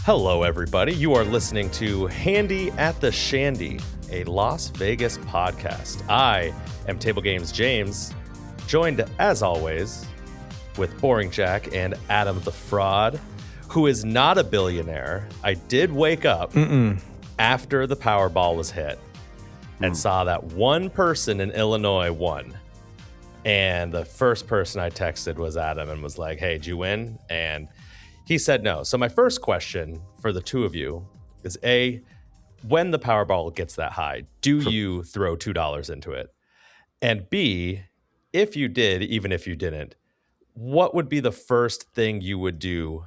Hello, everybody. You are listening to Handy at the Shandy, a Las Vegas podcast. I am Table Games James, joined, as always, with Boring Jack and Adam the Fraud, who is not a billionaire. I did wake up after the Powerball was hit and saw that one person in Illinois won. And the first person I texted was Adam and was like, hey, did you win? And he said no. So my first question for the two of you is A, when the Powerball gets that high, do you throw $2 into it? And B, if you did, even if you didn't, what would be the first thing you would do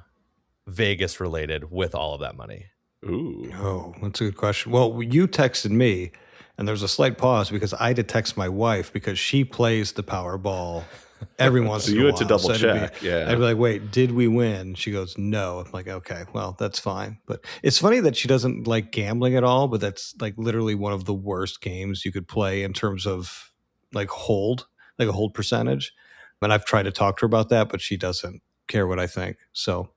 Vegas related with all of that money? Ooh. Oh, that's a good question. Well, you texted me, and there's a slight pause because I had to text my wife because she plays the Powerball every once in a while. So you had to double check. I'd be like, wait, did we win? She goes, no. I'm like, okay, well, that's fine. But it's funny that she doesn't like gambling at all, but that's like literally one of the worst games you could play in terms of like a hold percentage. And I've tried to talk to her about that, but she doesn't care what I think. So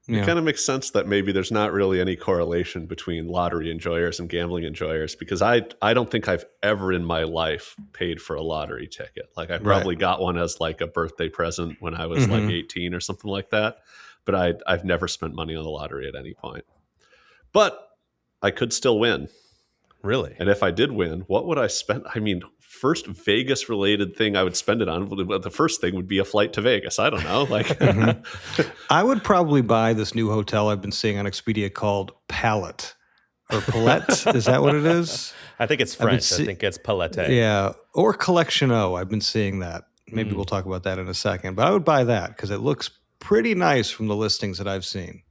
it kind of makes sense that maybe there's not really any correlation between lottery enjoyers and gambling enjoyers, because I don't think I've ever in my life paid for a lottery ticket. Like I probably got one as like a birthday present when I was like 18 or something like that. But I've never spent money on the lottery at any point. But I could still win. Really? And if I did win, what would I spend? I mean, first Vegas related thing I would spend it on, the first thing would be a flight to Vegas. I don't know. Like I would probably buy this new hotel I've been seeing on Expedia called Palette or Palette. Is that what it is? I think it's French. I think it's Palette. Yeah. Or Collection O. I've been seeing that. Maybe we'll talk about that in a second. But I would buy that because it looks pretty nice from the listings that I've seen.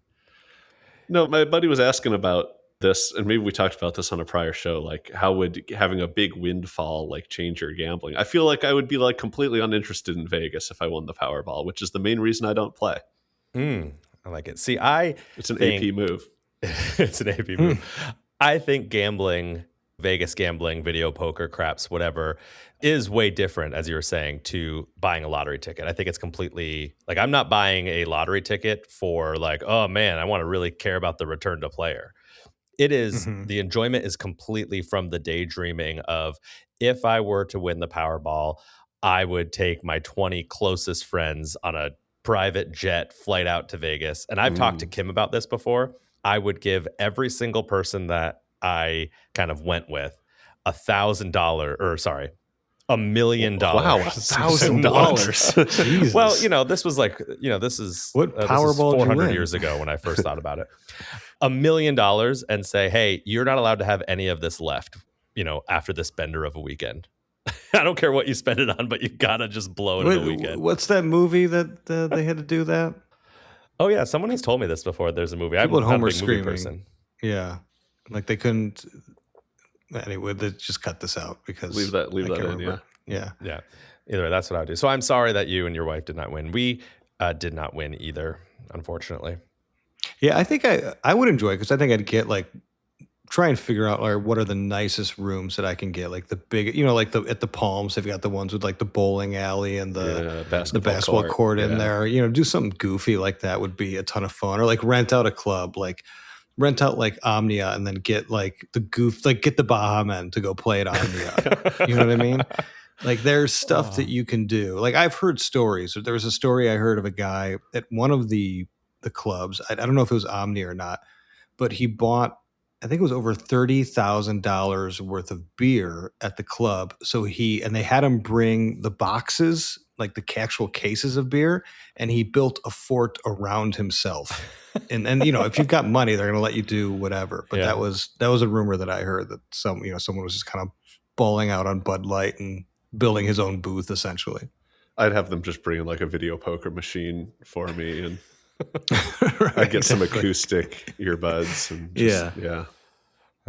No, my buddy was asking about this, and maybe we talked about this on a prior show, like how would having a big windfall like change your gambling? I feel like I would be like completely uninterested in Vegas if I won the Powerball, which is the main reason I don't play. I like it. See, it's an AP move. It's an AP move. I think gambling, Vegas gambling, video poker, craps, whatever, is way different, as you were saying, to buying a lottery ticket. I think it's completely like, I'm not buying a lottery ticket for like, oh man, I want to really care about the return to player. It is the enjoyment is completely from the daydreaming of, if I were to win the Powerball, I would take my 20 closest friends on a private jet flight out to Vegas. And I've talked to Kim about this before. I would give every single person that I kind of went with $1 million. Wow, $1,000. Well, this was like, this is what Powerball 400 years ago when I first thought about it. $1 million and say, hey, you're not allowed to have any of this left, after this bender of a weekend. I don't care what you spend it on, but you gotta just blow it in a weekend. What's that movie that they had to do that? Oh yeah, someone has told me this before. There's a movie. I'm not a big movie person. Yeah, like they couldn't. Anyway, they just cut this out because leave that in. Remember. Yeah. Either way, that's what I would do. So I'm sorry that you and your wife did not win. We did not win either, unfortunately. Yeah, I think I would enjoy it because I think I'd get try and figure out what are the nicest rooms that I can get, like the big, at the Palms they've got the ones with like the bowling alley and the basketball court in there. Do something goofy like that would be a ton of fun. Or like rent out a club, like rent out like Omnia and then get like get the Baha Men to go play at Omnia. You know what I mean? Like there's stuff that you can do. Like I've heard stories. There was a story I heard of a guy at one of the clubs. I don't know if it was Omni or not, but he bought, I think it was over $30,000 worth of beer at the club. So they had him bring the boxes, like the actual cases of beer, and he built a fort around himself. and if you've got money, they're going to let you do whatever. But that was a rumor that I heard that someone was just kind of bawling out on Bud Light and building his own booth essentially. I'd have them just bring in like a video poker machine for me and I get some acoustic earbuds and yeah.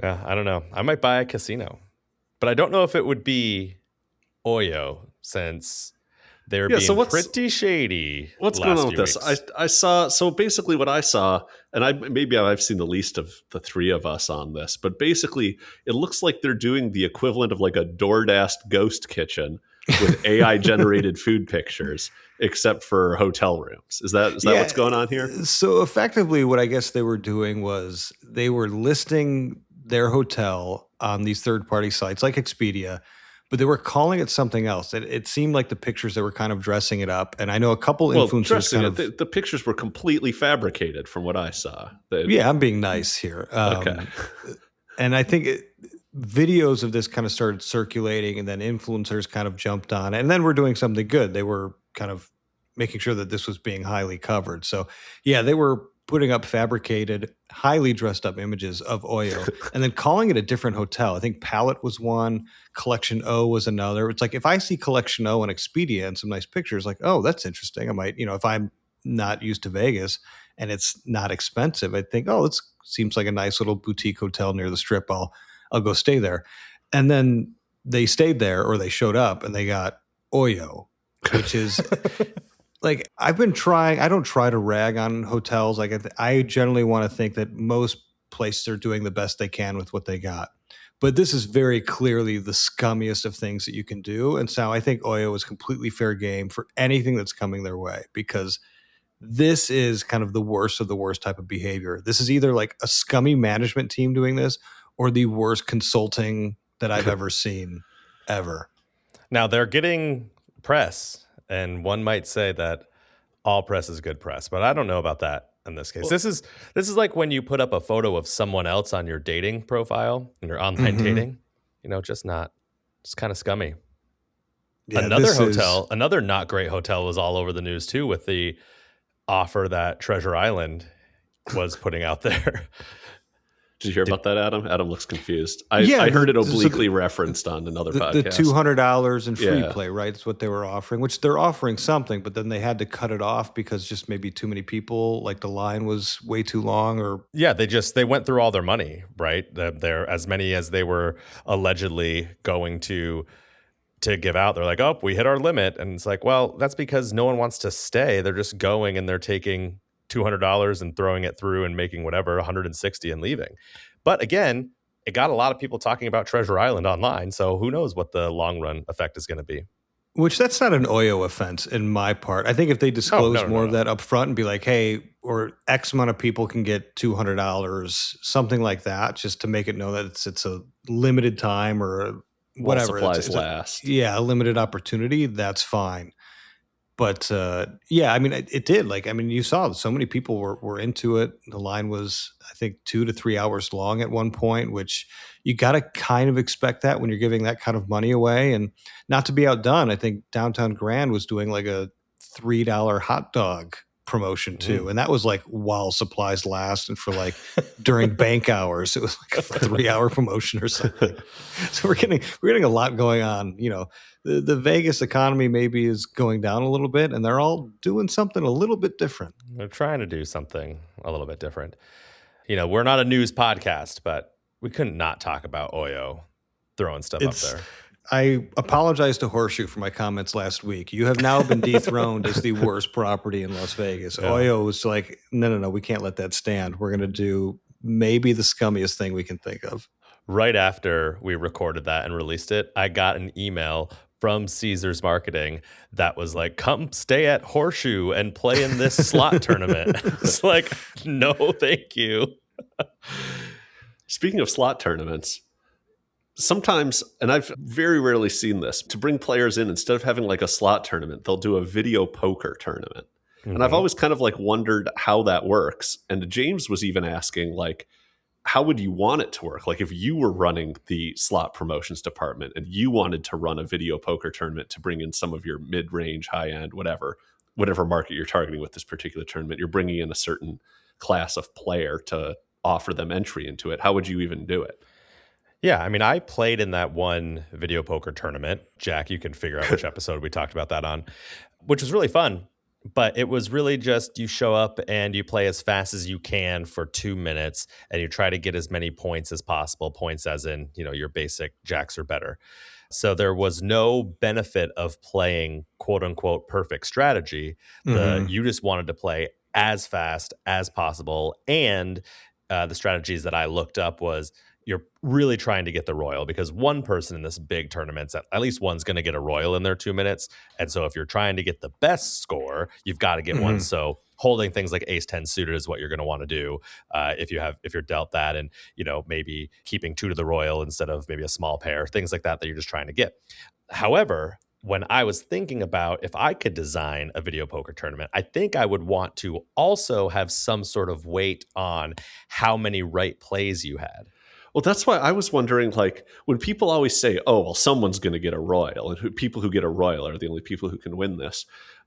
I don't know. I might buy a casino, but I don't know if it would be Oyo since they're being pretty shady. What's going on with this? I saw. So basically, what I saw, and I've seen the least of the three of us on this, but basically, it looks like they're doing the equivalent of like a DoorDash ghost kitchen, with AI generated food pictures, except for hotel rooms. Is that what's going on here? So effectively, what I guess they were doing was they were listing their hotel on these third-party sites like Expedia, but they were calling it something else. It seemed like the pictures, they were kind of dressing it up. And I know a couple influencers kind of... The pictures were completely fabricated from what I saw. Yeah, I'm being nice here. Okay. And I think videos of this kind of started circulating, and then influencers kind of jumped on it. And then we're doing something good. They were kind of making sure that this was being highly covered. So yeah, they were putting up fabricated, highly dressed up images of Oyo and then calling it a different hotel. I think Palette was one, Collection O was another. It's like, if I see Collection O on Expedia and some nice pictures, like, oh, that's interesting. I might, if I'm not used to Vegas and it's not expensive, I think, oh, this seems like a nice little boutique hotel near the Strip. I'll go stay there. And then they stayed there, or they showed up and they got Oyo, which is like, I don't try to rag on hotels. Like, I generally want to think that most places are doing the best they can with what they got. But this is very clearly the scummiest of things that you can do. And so I think Oyo is completely fair game for anything that's coming their way, because this is kind of the worst of the worst type of behavior. This is either like a scummy management team doing this, or the worst consulting that I've ever seen, ever. Now, they're getting press, and one might say that all press is good press, but I don't know about that in this case. Well, this is like when you put up a photo of someone else on your dating profile, in your online dating, just kind of scummy. Yeah, another not great hotel was all over the news too, with the offer that Treasure Island was putting out there. Did you hear about that, Adam? Adam looks confused. I heard it obliquely referenced on another podcast. The $200 in free play, right? That's what they were offering, which they're offering something, but then they had to cut it off because just maybe too many people, like the line was way too long, or... Yeah, they went through all their money, right? They're as many as they were allegedly going to give out. They're like, oh, we hit our limit. And it's like, well, that's because no one wants to stay. They're just going and they're taking $200 and throwing it through and making whatever, 160 and leaving. But again, it got a lot of people talking about Treasure Island online. So who knows what the long run effect is going to be. Which, that's not an Oyo offense in my part. I think if they disclose more of that up front and be like, hey, or X amount of people can get $200, something like that, just to make it know that it's a limited time or whatever. Supplies last. A limited opportunity, that's fine. But I mean, it did. Like, I mean, you saw so many people were into it. The line was, I think, 2 to 3 hours long at one point, which you got to kind of expect that when you're giving that kind of money away. And not to be outdone, I think Downtown Grand was doing like a $3 hot dog promotion too, and that was like while supplies last, and for like during bank hours, it was like a 3-hour promotion or something. So we're getting a lot going on. The Vegas economy maybe is going down a little bit, and they're all doing something a little bit different. They're trying to do something a little bit different. We're not a news podcast, but we couldn't not talk about Oyo throwing stuff up there. I apologize to Horseshoe for my comments last week. You have now been dethroned as the worst property in Las Vegas. Yeah. Oyo was like, no, we can't let that stand. We're going to do maybe the scummiest thing we can think of. Right after we recorded that and released it, I got an email from Caesars Marketing that was like, come stay at Horseshoe and play in this slot tournament. It's like, no, thank you. Speaking of slot tournaments, sometimes, and I've very rarely seen this, to bring players in, instead of having like a slot tournament, they'll do a video poker tournament. Mm-hmm. And I've always kind of like wondered how that works. And James was even asking, like, how would you want it to work? Like, if you were running the slot promotions department and you wanted to run a video poker tournament to bring in some of your mid-range, high-end, whatever market you're targeting with this particular tournament, you're bringing in a certain class of player to offer them entry into it. How would you even do it? Yeah, I mean, I played in that one video poker tournament. Jack, you can figure out which episode we talked about that on, which was really fun. But it was really just you show up and you play as fast as you can for 2 minutes, and you try to get as many points as possible. Points as in, your basic jacks or better. So there was no benefit of playing quote unquote perfect strategy. You just wanted to play as fast as possible. And the strategies that I looked up was, you're really trying to get the royal, because one person in this big tournament, at least one's going to get a royal in their 2 minutes. And so if you're trying to get the best score, you've got to get one. So holding things like ace 10 suited is what you're going to want to do if you're dealt that, and maybe keeping 2 to the royal instead of maybe a small pair, things like that you're just trying to get. However, when I was thinking about if I could design a video poker tournament, I think I would want to also have some sort of weight on how many right plays you had. Well, that's why I was wondering, like, when people always say, oh, well, someone's going to get a royal, and people who get a royal are the only people who can win this.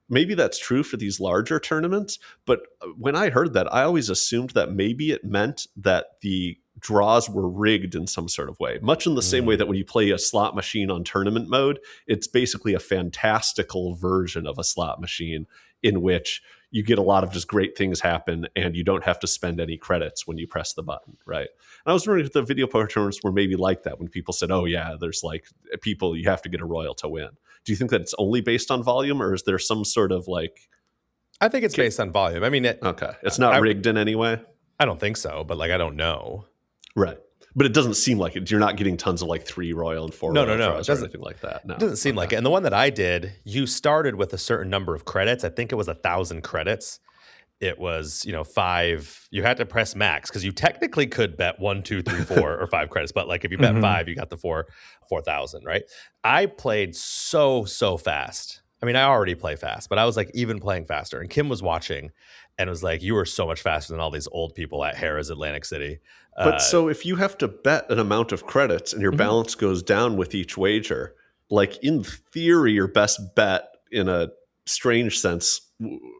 Maybe that's true for these larger tournaments, but when I heard that, I always assumed that maybe it meant that the draws were rigged in some sort of way, much in the same way that when you play a slot machine on tournament mode, it's basically a fantastical version of a slot machine in which you get a lot of just great things happen and you don't have to spend any credits when you press the button, right? And I was wondering if the video poker tournaments were maybe like that, when people said, oh yeah, there's like people, you have to get a royal to win. Do you think that it's only based on volume, or is there some sort of like... I think it's based on volume. I mean, okay. It's not rigged in any way? I don't think so, but like, I don't know. Right. But it doesn't seem like it. You're not getting tons of like 3 royal and 4 royal draws or anything like that. No, it doesn't seem like it. And the one that I did, you started with a certain number of credits. I think it was 1,000 credits. It was, 5. You had to press max because you technically could bet 1, 2, 3, 4, or 5 credits. But like if you bet 5, you got the 4,000, right? I played so fast. I mean, I already play fast, but I was like even playing faster. And Kim was watching and was like, you were so much faster than all these old people at Harrah's Atlantic City. But so if you have to bet an amount of credits and your balance goes down with each wager, like in theory, your best bet in a strange sense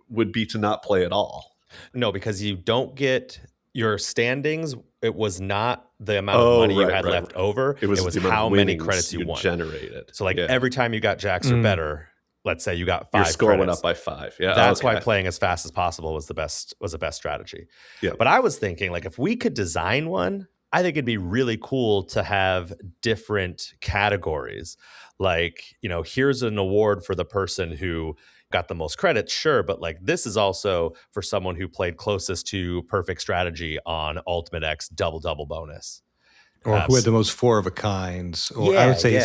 would be to not play at all. No, because you don't get your standings. It was not the amount of money you had left over. It was how many credits you won. Generated. So like every time you got jacks or better, let's say you got 5 your score credits, went up by 5. Yeah, that's why playing as fast as possible was the best strategy. Yeah. But I was thinking, like, if we could design one, I think it'd be really cool to have different categories. Like, here's an award for the person who got the most credits, sure, but like this is also for someone who played closest to perfect strategy on Ultimate X double bonus. Or who had the most 4 of a kinds. Or I would say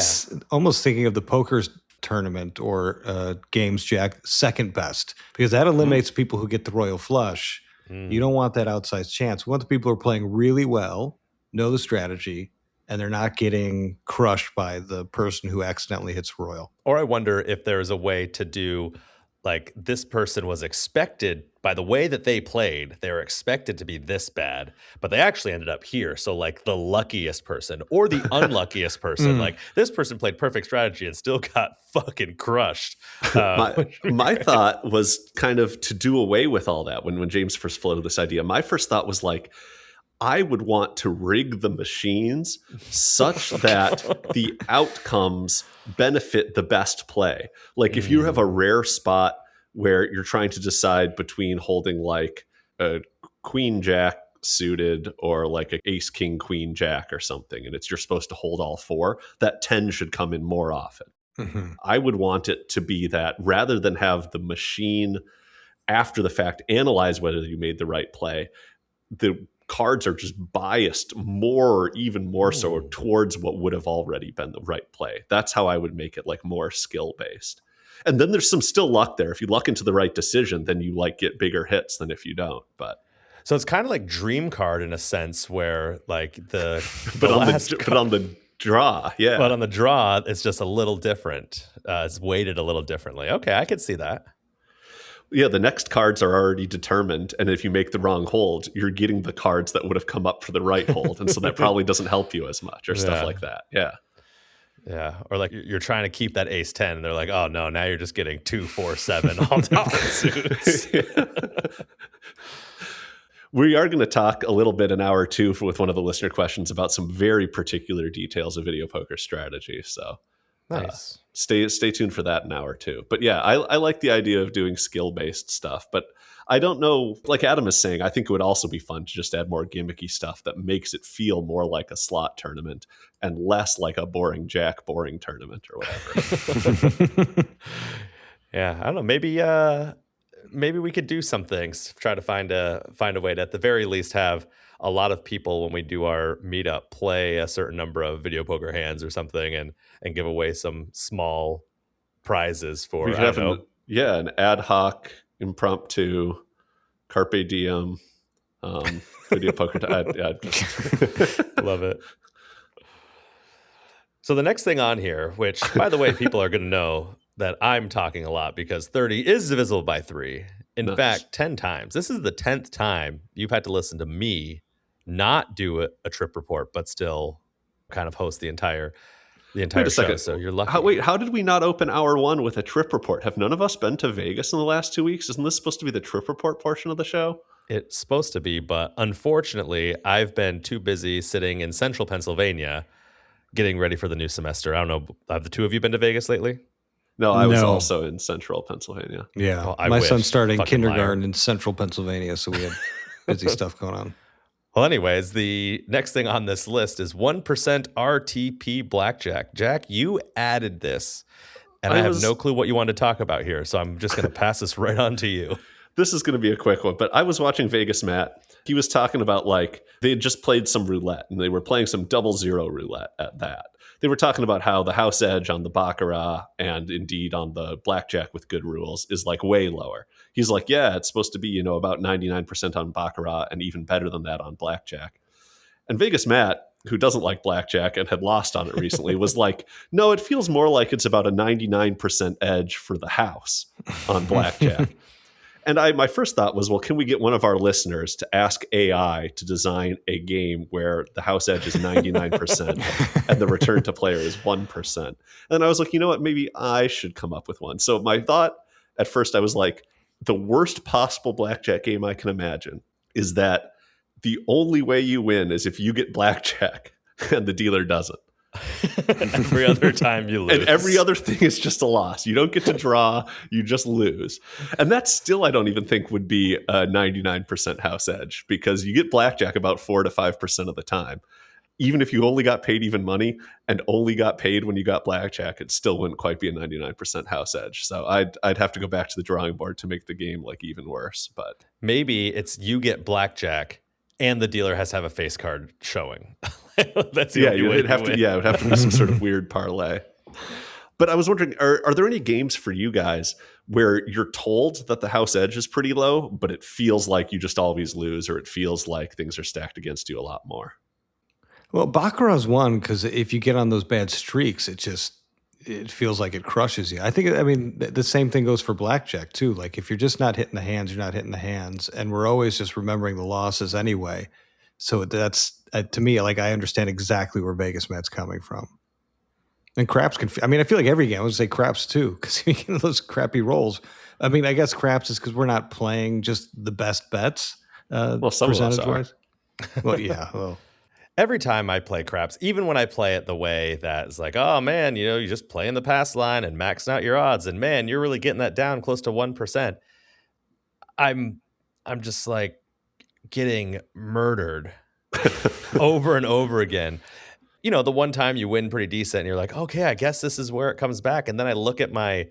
almost thinking of the poker's tournament or games jack second best, because that eliminates people who get the royal flush. You don't want that outsized chance. We want the people who are playing really well, know the strategy, and they're not getting crushed by the person who accidentally hits royal. Or I wonder if there's a way to do, like, this person was expected, by the way that they played, they were expected to be this bad, but they actually ended up here. So like the luckiest person or the unluckiest person, like this person played perfect strategy and still got fucking crushed. My thought was kind of to do away with all that. When James first floated this idea, my first thought was like, I would want to rig the machines such that the outcomes benefit the best play. Like if you have a rare spot where you're trying to decide between holding like a queen jack suited or like a ace king queen jack or something, and you're supposed to hold all 4, that 10 should come in more often. I would want it to be that rather than have the machine after the fact analyze whether you made the right play, the cards are just biased more, even more so towards what would have already been the right play. That's how I would make it like more skill based. And then there's some still luck there. If you luck into the right decision, then you like get bigger hits than if you don't. But so it's kind of like Dream Card in a sense, where like the but on the draw, yeah. But on the draw, it's just a little different. It's weighted a little differently. Okay, I could see that. Yeah, the next cards are already determined, and if you make the wrong hold, you're getting the cards that would have come up for the right hold, and so that probably doesn't help you as much or stuff like that. Yeah. Yeah, or like you're trying to keep that ace 10, and they're like, oh no, now you're just getting 2, 4, 7 all different suits. We are going to talk a little bit in hour 2 with one of the listener questions about some very particular details of video poker strategy. So nice. Stay tuned for that in hour 2. But yeah, I like the idea of doing skill-based stuff, but I don't know, like Adam is saying, I think it would also be fun to just add more gimmicky stuff that makes it feel more like a slot tournament and less like a boring tournament or whatever. Yeah, I don't know. Maybe we could do some things, try to find a way to at the very least have a lot of people, when we do our meetup, play a certain number of video poker hands or something and give away some small prizes for, We could have an ad hoc, impromptu, carpe diem video poker. Love it. So the next thing on here, which, by the way, people are going to know that I'm talking a lot because 30 is divisible by 3. In fact, 10 times. This is the 10th time you've had to listen to me not do a trip report, but still kind of host the entire show. Second. So you're lucky. How did we not open hour 1 with a trip report? Have none of us been to Vegas in the last 2 weeks? Isn't this supposed to be the trip report portion of the show? It's supposed to be, but unfortunately, I've been too busy sitting in central Pennsylvania getting ready for the new semester. I don't know. Have the two of you been to Vegas lately? No, I was also in central Pennsylvania. Yeah. Well, my son's starting kindergarten liar. in central Pennsylvania, so we had busy stuff going on. Well, anyways, the next thing on this list is 1% RTP Blackjack. Jack, you added this, and I have no clue what you wanted to talk about here, so I'm just going to pass this right on to you. This is going to be a quick one, but I was watching Vegas Matt. He was talking about they had just played some roulette, and they were playing some 00 roulette at that. They were talking about how the house edge on the Baccarat and indeed on the Blackjack with good rules is way lower. He's like, yeah, it's supposed to be, about 99% on Baccarat and even better than that on Blackjack. And Vegas Matt, who doesn't like Blackjack and had lost on it recently, was like, no, it feels more like it's about a 99% edge for the house on Blackjack. And my first thought was, well, can we get one of our listeners to ask AI to design a game where the house edge is 99% and the return to player is 1%? And then I was like, you know what? Maybe I should come up with one. So my thought at first, I was like, the worst possible Blackjack game I can imagine is that the only way you win is if you get Blackjack and the dealer doesn't. Every other time you lose. And every other thing is just a loss. You don't get to draw, you just lose. And that still, I don't even think would be a 99% house edge, because you get Blackjack about 4 to 5% of the time. Even if you only got paid even money and only got paid when you got Blackjack, it still wouldn't quite be a 99% house edge. So I'd have to go back to the drawing board to make the game even worse. But maybe it's you get Blackjack and the dealer has to have a face card showing. That's the only way it would have to be some sort of weird parlay. But I was wondering, are there any games for you guys where you're told that the house edge is pretty low, but it feels like you just always lose, or it feels like things are stacked against you a lot more? Well, Baccarat's one, because if you get on those bad streaks, it feels like it crushes you. I mean, the same thing goes for Blackjack too. Like if you're just not hitting the hands, you're not hitting the hands, and we're always just remembering the losses anyway. So that's to me, I understand exactly where Vegas Matt's coming from. And craps I feel like every game, I would say craps too, because you get those crappy rolls. I mean, I guess craps is because we're not playing just the best bets. Well, some of us are. Well, yeah. Well, every time I play craps, even when I play it the way that it's like, oh man, you're just playing the pass line and maxing out your odds, and man, you're really getting that down close to 1%. I'm just getting murdered over and over again. The one time you win pretty decent and you're like, okay, I guess this is where it comes back. And then I look at my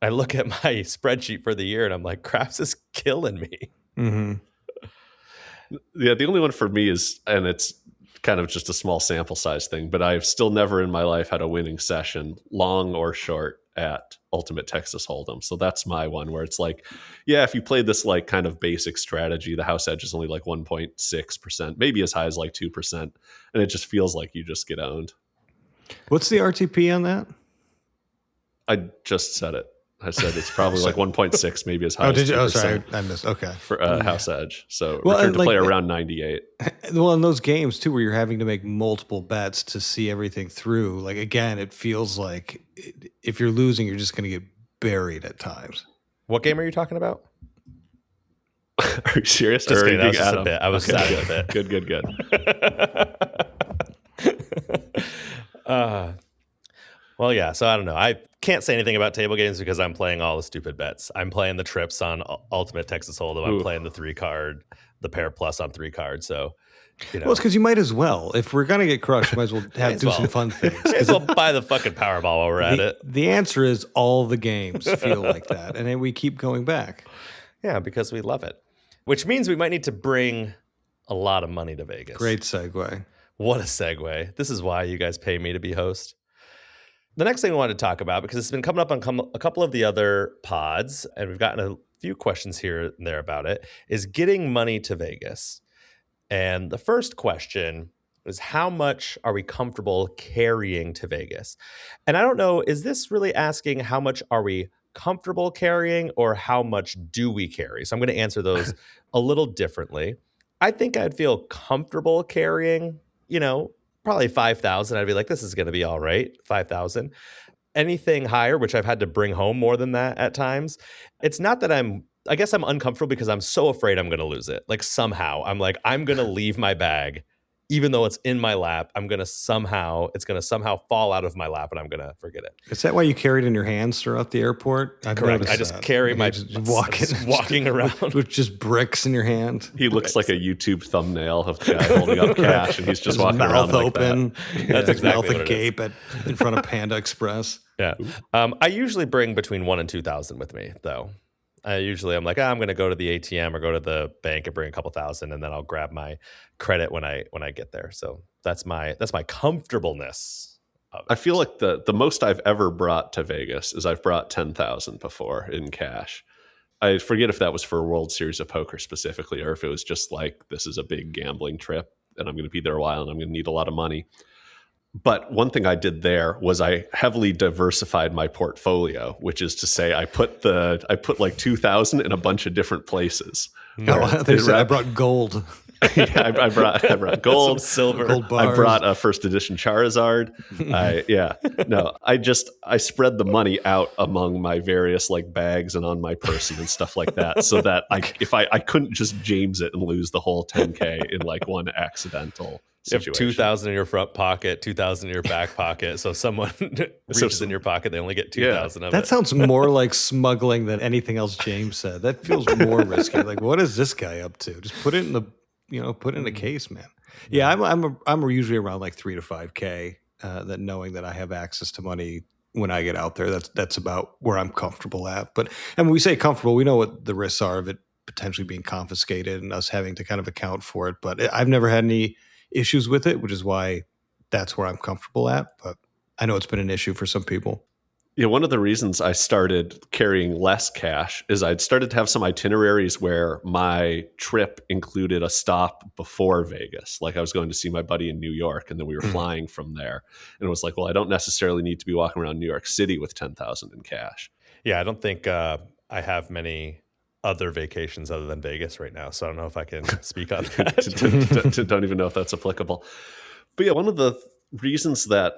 spreadsheet for the year and I'm like, craps is killing me. Mm-hmm. Yeah, the only one for me is, and it's kind of just a small sample size thing, but I've still never in my life had a winning session, long or short, at Ultimate Texas Hold'em. So that's my one where it's if you played this kind of basic strategy, the house edge is only 1.6%, maybe as high as 2%, and it just feels like you just get owned. What's the RTP on that? I just said it. I said it's probably 1.6, maybe as high as 2%. Oh, sorry, I missed. Okay. For house edge. So return to play around 98. Well, in those games too, where you're having to make multiple bets to see everything through, again, it feels like if you're losing, you're just going to get buried at times. What game are you talking about? Are you serious? Just kidding, that was just a bit. I was sad a bit. Good. Well, yeah, so I don't know. I can't say anything about table games because I'm playing all the stupid bets. I'm playing the trips on Ultimate Texas Hold'em. I'm playing the 3-card, the pair plus on 3 cards. So, Well, it's because you might as well. If we're going to get crushed, you might as well do some fun things. Might as well buy the fucking Powerball while we're at it. The answer is all the games feel like that. And then we keep going back. Yeah, because we love it. Which means we might need to bring a lot of money to Vegas. Great segue. What a segue. This is why you guys pay me to be host. The next thing I wanted to talk about, because it's been coming up on a couple of the other pods, and we've gotten a few questions here and there about it, is getting money to Vegas. And the first question is, how much are we comfortable carrying to Vegas? And I don't know, is this really asking how much are we comfortable carrying or how much do we carry? So I'm going to answer those a little differently. I think I'd feel comfortable carrying, probably 5,000. I'd be like, this is going to be all right, 5,000. Anything higher, which I've had to bring home more than that at times. It's not that I guess I'm uncomfortable because I'm so afraid I'm going to lose it. Like somehow I'm like, I'm going to leave my bag, even though it's in my lap. It's going to somehow fall out of my lap and I'm going to forget it. Is that why you carry it in your hands throughout the airport? Correct. I just carry my walking around with just bricks in your hand. He looks like a YouTube thumbnail of the guy holding up cash, and he's just walking around like open. That. That's exactly mouth agape in front of Panda Express. Yeah. I usually bring between 1,000 and 2,000 with me, though. I'm like, I'm going to go to the ATM or go to the bank and bring a couple thousand, and then I'll grab my credit when I get there. So that's my comfortableness of it. I feel like the most I've ever brought to Vegas is I've brought 10,000 before in cash. I forget if that was for a World Series of Poker specifically, or if it was just like, this is a big gambling trip and I'm going to be there a while and I'm going to need a lot of money. But one thing I did there was I heavily diversified my portfolio, which is to say I put like 2,000 in a bunch of different places. I brought gold. Yeah, I brought gold, some silver, gold bars. I brought a first edition Charizard. I spread the money out among my various like bags and on my person and stuff like that, so that I couldn't just James it and lose the whole 10K in like one accidental situation. You have 2,000 in your front pocket, 2,000 in your back pocket. So if someone reaches in your pocket, they only get 2,000 of it. That sounds more like smuggling than anything else James said. That feels more risky. Like, what is this guy up to? Just put it in the case, man. Yeah, I'm usually around like 3 to 5K. That knowing that I have access to money when I get out there, that's about where I'm comfortable at. But and when we say comfortable, we know what the risks are of it potentially being confiscated and us having to kind of account for it. But I've never had any issues with it, which is why that's where I'm comfortable at. But I know it's been an issue for some people. Yeah, one of the reasons I started carrying less cash is I'd started to have some itineraries where my trip included a stop before Vegas. Like I was going to see my buddy in New York, and then we were flying from there. And it was like, well, I don't necessarily need to be walking around New York City with 10,000 in cash. Yeah, I don't think I have many other vacations other than Vegas right now. So I don't know if I can speak on that. Don't even know if that's applicable. But yeah, one of the reasons that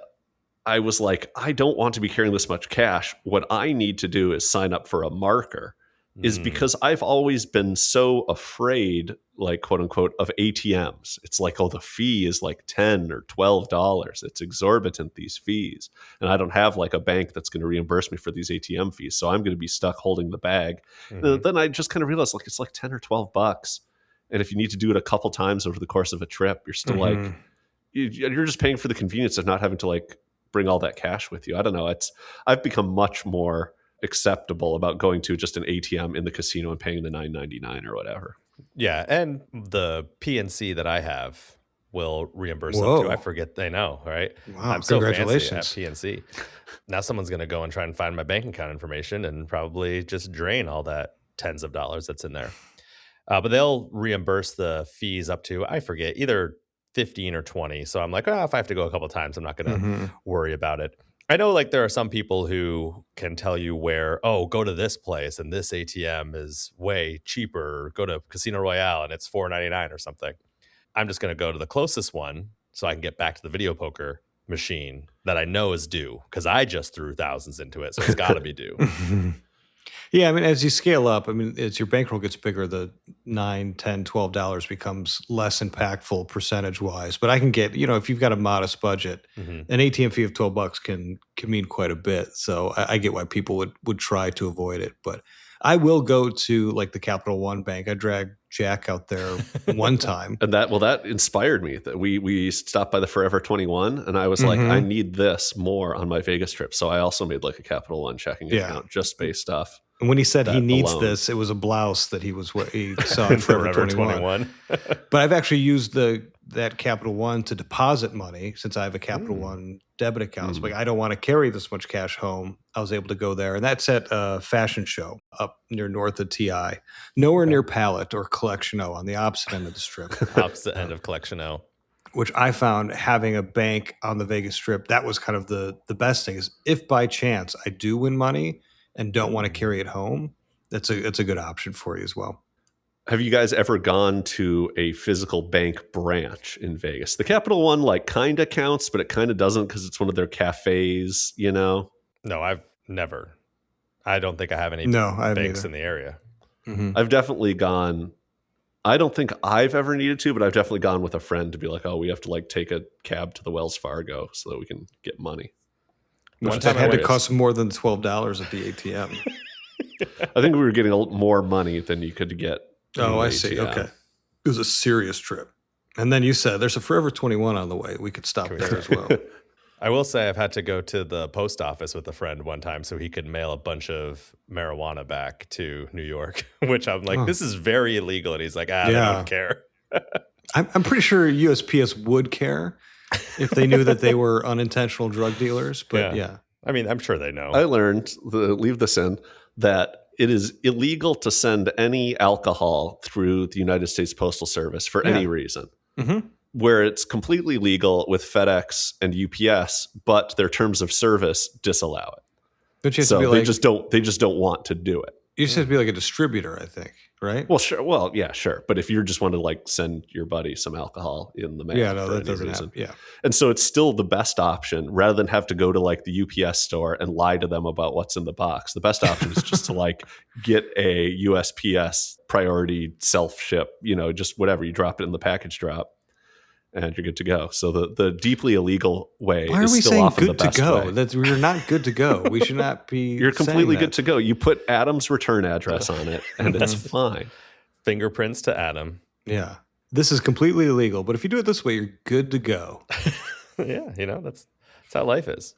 I was like, I don't want to be carrying this much cash. What I need to do is sign up for a marker, is because I've always been so afraid, like quote unquote, of ATMs. It's like, oh, the fee is like $10 or $12. It's exorbitant, these fees. And I don't have like a bank that's going to reimburse me for these ATM fees. So I'm going to be stuck holding the bag. And then I just kind of realized like, it's like 10 or 12 bucks. And if you need to do it a couple times over the course of a trip, you're still like, you're just paying for the convenience of not having to like bring all that cash with you. I don't know. I've become much more acceptable about going to just an ATM in the casino and paying the $9.99 or whatever. Yeah, and the PNC that I have will reimburse up to. I forget they know, right? Wow, I'm so fancy congratulations. at PNC. Now someone's going to go and try and find my bank account information and probably just drain all that tens of dollars that's in there. But they'll reimburse the fees up to, I forget, either 15 or 20. So I'm like, if I have to go a couple of times, I'm not going to worry about it. I know like there are some people who can tell you where, go to this place and this ATM is way cheaper. Go to Casino Royale and it's $4.99 or something. I'm just going to go to the closest one so I can get back to the video poker machine that I know is due because I just threw thousands into it. So it's got to be due. Yeah, I mean, as you scale up, I mean, as your bankroll gets bigger, the $9, $10, $12 becomes less impactful percentage-wise. But I can get, if you've got a modest budget, an ATM fee of $12 can mean quite a bit. So I get why people would try to avoid it. But I will go to like the Capital One Bank. I dragged Jack out there one time. And that inspired me. That we stopped by the Forever 21 and I was like, I need this more on my Vegas trip. So I also made like a Capital One checking account just based off. And when he said he needs alone. this, it was a blouse that he saw in Forever 21. 21. But I've actually used that Capital One to deposit money since I have a Capital One debit account. So like, I don't want to carry this much cash home. I was able to go there. And that's at a fashion show up near north of TI. Nowhere near Palette or Collection O, on the opposite end of the strip. Opposite end of Collection O. Which I found, having a bank on the Vegas Strip, that was kind of the best thing. Is if by chance I do win money and don't want to carry it home, it's a good option for you as well. Have you guys ever gone to a physical bank branch in Vegas? The Capital One like kind of counts, but it kind of doesn't because it's one of their cafes, you know? No, I've never. I don't think I have any banks in the area. Mm-hmm. I've definitely gone. I don't think I've ever needed to, but I've definitely gone with a friend to be like, oh, we have to like take a cab to the Wells Fargo so that we can get money. Which that had to cost more than $12 at the ATM. I think we were getting more money than you could get. Oh, I see. Okay. It was a serious trip. And then you said there's a Forever 21 on the way. We could stop there as well. I will say I've had to go to the post office with a friend one time so he could mail a bunch of marijuana back to New York, which I'm like, this is very illegal. And he's like, they don't care. I'm pretty sure USPS would care if they knew that they were unintentional drug dealers. But yeah. I mean, I'm sure they know. I learned, leave this in, that it is illegal to send any alcohol through the United States Postal Service for any reason. Mm-hmm. Where it's completely legal with FedEx and UPS, but their terms of service disallow it. But you have so to be they just don't want to do it. You just have to be like a distributor, I think, right? Well, sure. Well, yeah, sure. But if you just want to like send your buddy some alcohol in the mail, that doesn't happen. Yeah. And so it's still the best option rather than have to go to like the UPS store and lie to them about what's in the box. The best option is just to like get a USPS priority self ship, just whatever, you drop it in the package drop. And you're good to go. So the deeply illegal way Why are is we still saying often good the best to go? way. That we're not good to go. We should not be. You're completely saying good to go. You put Adam's return address on it, and it's fine. Fingerprints to Adam. Yeah, this is completely illegal. But if you do it this way, you're good to go. Yeah, that's how life is.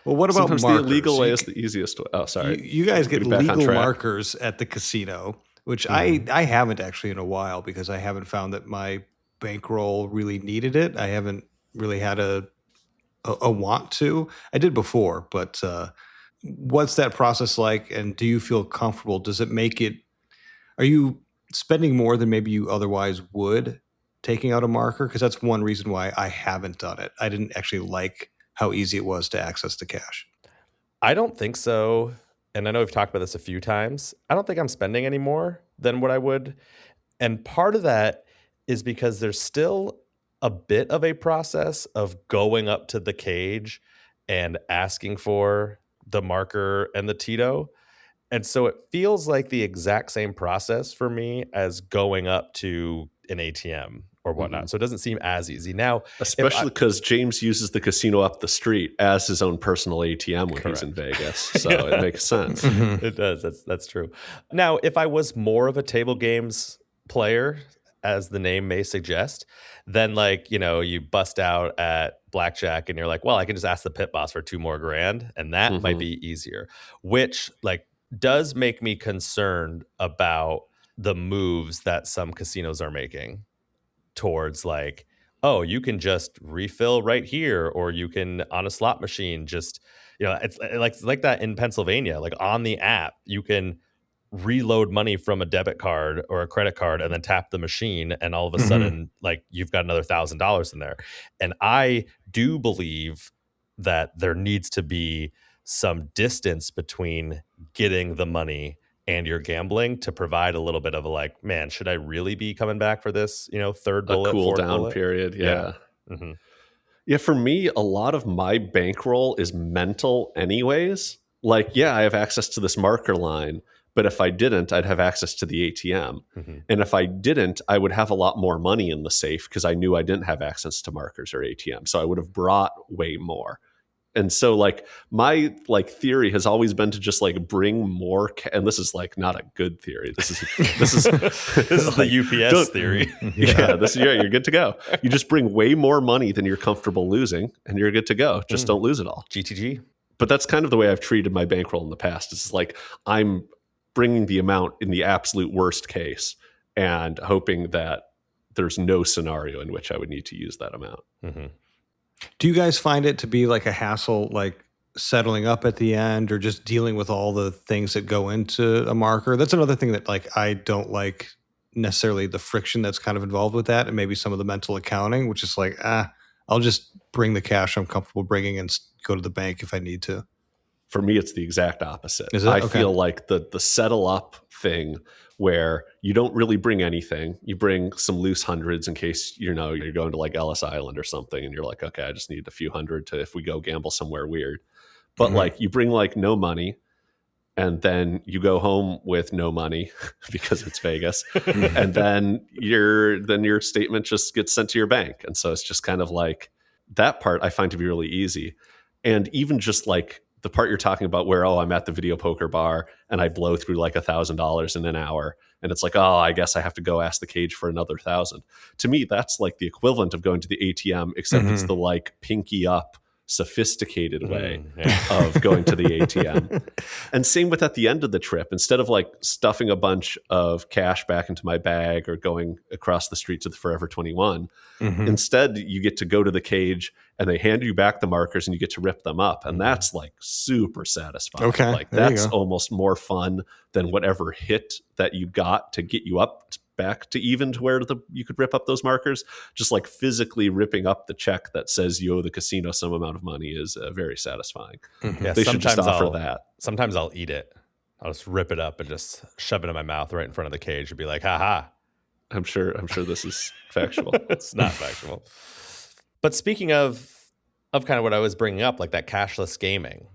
Well, what about Sometimes markers? the illegal way is the easiest way. Oh, sorry. You guys get legal markers at the casino, which I haven't actually in a while because I haven't found that my bankroll really needed it. I haven't really had a want to. I did before, but what's that process like? And do you feel comfortable? Does it make it? Are you spending more than maybe you otherwise would taking out a marker? Because that's one reason why I haven't done it. I didn't actually like how easy it was to access the cash. I don't think so. And I know we've talked about this a few times. I don't think I'm spending any more than what I would. And part of that is because there's still a bit of a process of going up to the cage and asking for the marker and the Tito. And so it feels like the exact same process for me as going up to an ATM or whatnot. So it doesn't seem as easy. Now, especially because James uses the casino up the street as his own personal ATM when he's in Vegas. So it makes sense. It does. That's true. Now, if I was more of a table games player, as the name may suggest, then you bust out at blackjack and you're like, well, I can just ask the pit boss for $2 more grand, and that might be easier, which does make me concerned about the moves that some casinos are making towards oh, you can just refill right here, or you can on a slot machine just, it's like that in Pennsylvania, on the app, you can reload money from a debit card or a credit card and then tap the machine, and all of a sudden you've got another $1,000 in there. And I do believe that there needs to be some distance between getting the money and your gambling to provide a little bit of a man, should I really be coming back for this third bullet, a cool fourth down bullet? period? Yeah. For me, a lot of my bankroll is mental anyways. I have access to this marker line, but if I didn't, I'd have access to the ATM. And if I didn't, I would have a lot more money in the safe because I knew I didn't have access to markers or ATM. So I would have brought way more. And so my theory has always been to just bring more. And this is not a good theory. This is this is the UPS theory. You're good to go. You just bring way more money than you're comfortable losing, and you're good to go. Just don't lose it all. GTG. But that's kind of the way I've treated my bankroll in the past. It's like I'm bringing the amount in the absolute worst case and hoping that there's no scenario in which I would need to use that amount. Mm-hmm. Do you guys find it to be like a hassle, like settling up at the end or just dealing with all the things that go into a marker? That's another thing that like I don't like necessarily, the friction that's kind of involved with that, and maybe some of the mental accounting, which is like, I'll just bring the cash I'm comfortable bringing and go to the bank if I need to. For me, it's the exact opposite. Is it? I Okay. feel like the settle up thing where you don't really bring anything. You bring some loose hundreds in case, you're going to like Ellis Island or something. And you're like, okay, I just need a few hundred to, if we go gamble somewhere weird. But like you bring like no money, and then you go home with no money because it's Vegas. And then your statement just gets sent to your bank. And so it's just kind of like that part I find to be really easy. And even just like the part you're talking about where, I'm at the video poker bar and I blow through like $1,000 in an hour. And it's like, I guess I have to go ask the cage for another 1,000. To me, that's like the equivalent of going to the ATM, except it's the like pinky up, sophisticated way of going to the ATM. And same with at the end of the trip, instead of like stuffing a bunch of cash back into my bag or going across the street to the Forever 21, instead you get to go to the cage and they hand you back the markers and you get to rip them up. And that's like super satisfying. Okay, Like there you that's go. almost more fun than whatever hit that you got to get you up back to even to where you could rip up those markers. Just like physically ripping up the check that says you owe the casino some amount of money is very satisfying. Yeah, They should just offer that. Sometimes I'll eat it. I'll just rip it up and just shove it in my mouth right in front of the cage and be like, haha. I'm sure this is factual. It's not factual. But speaking of kind of what I was bringing up, like that cashless gaming,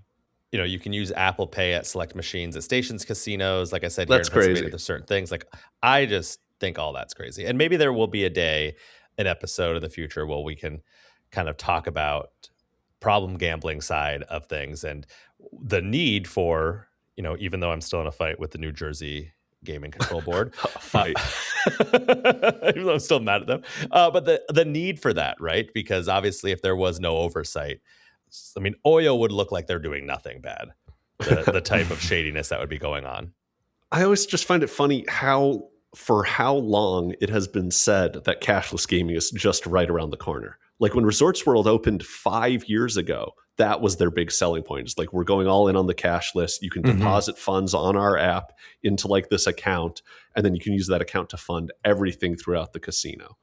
you can use Apple Pay at select machines at stations, casinos. Like I said, That's here in Pennsylvania, crazy. there's certain things. Like I just think all that's crazy. And maybe there will be an episode in the future where we can kind of talk about problem gambling side of things and the need for, even though I'm still in a fight with the New Jersey Gaming Control Board, Fight. even though I'm still mad at them, but the need for that, right? Because obviously if there was no oversight, I mean, Oyo would look like they're doing nothing bad, the type of shadiness that would be going on. I always just find it funny for how long it has been said that cashless gaming is just right around the corner. Like when Resorts World opened 5 years ago, that was their big selling point. It's like, we're going all in on the cashless. You can deposit funds on our app into like this account, and then you can use that account to fund everything throughout the casino.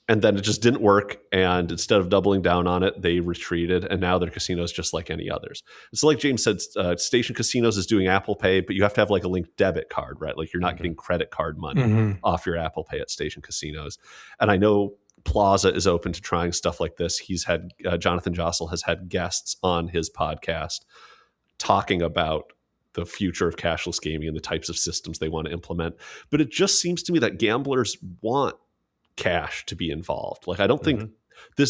And then it just didn't work. And instead of doubling down on it, they retreated. And now their casino is just like any others. So like James said, Station Casinos is doing Apple Pay, but you have to have like a linked debit card, right? Like you're not getting credit card money off your Apple Pay at Station Casinos. And I know Plaza is open to trying stuff like this. He's had, Jonathan Jossel has had guests on his podcast talking about the future of cashless gaming and the types of systems they want to implement. But it just seems to me that gamblers want cash to be involved. Like I don't think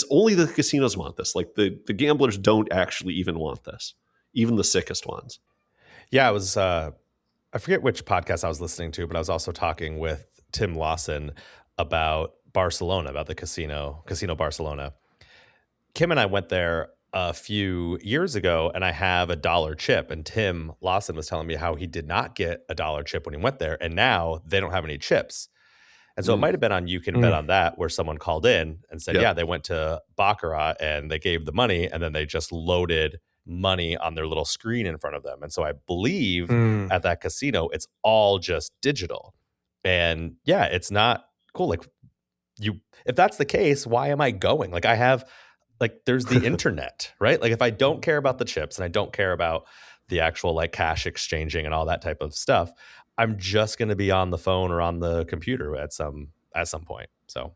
only the casinos want this. Like the gamblers don't actually even want this, even the sickest ones. Yeah, I was I forget which podcast I was listening to, but I was also talking with Tim Lawson about Barcelona, about the casino Barcelona. Kim and I went there a few years ago, and I have $1 chip, and Tim Lawson was telling me how he did not get $1 chip when he went there, and now they don't have any chips. And so it might have been on You Can Bet on That, where someone called in and said, yeah, they went to Baccarat and they gave the money, and then they just loaded money on their little screen in front of them. And so I believe at that casino, it's all just digital. And yeah, it's not cool. Like if that's the case, why am I going? Like I have, like there's the internet, right? Like if I don't care about the chips and I don't care about the actual like cash exchanging and all that type of stuff, I'm just going to be on the phone or on the computer at some point. So,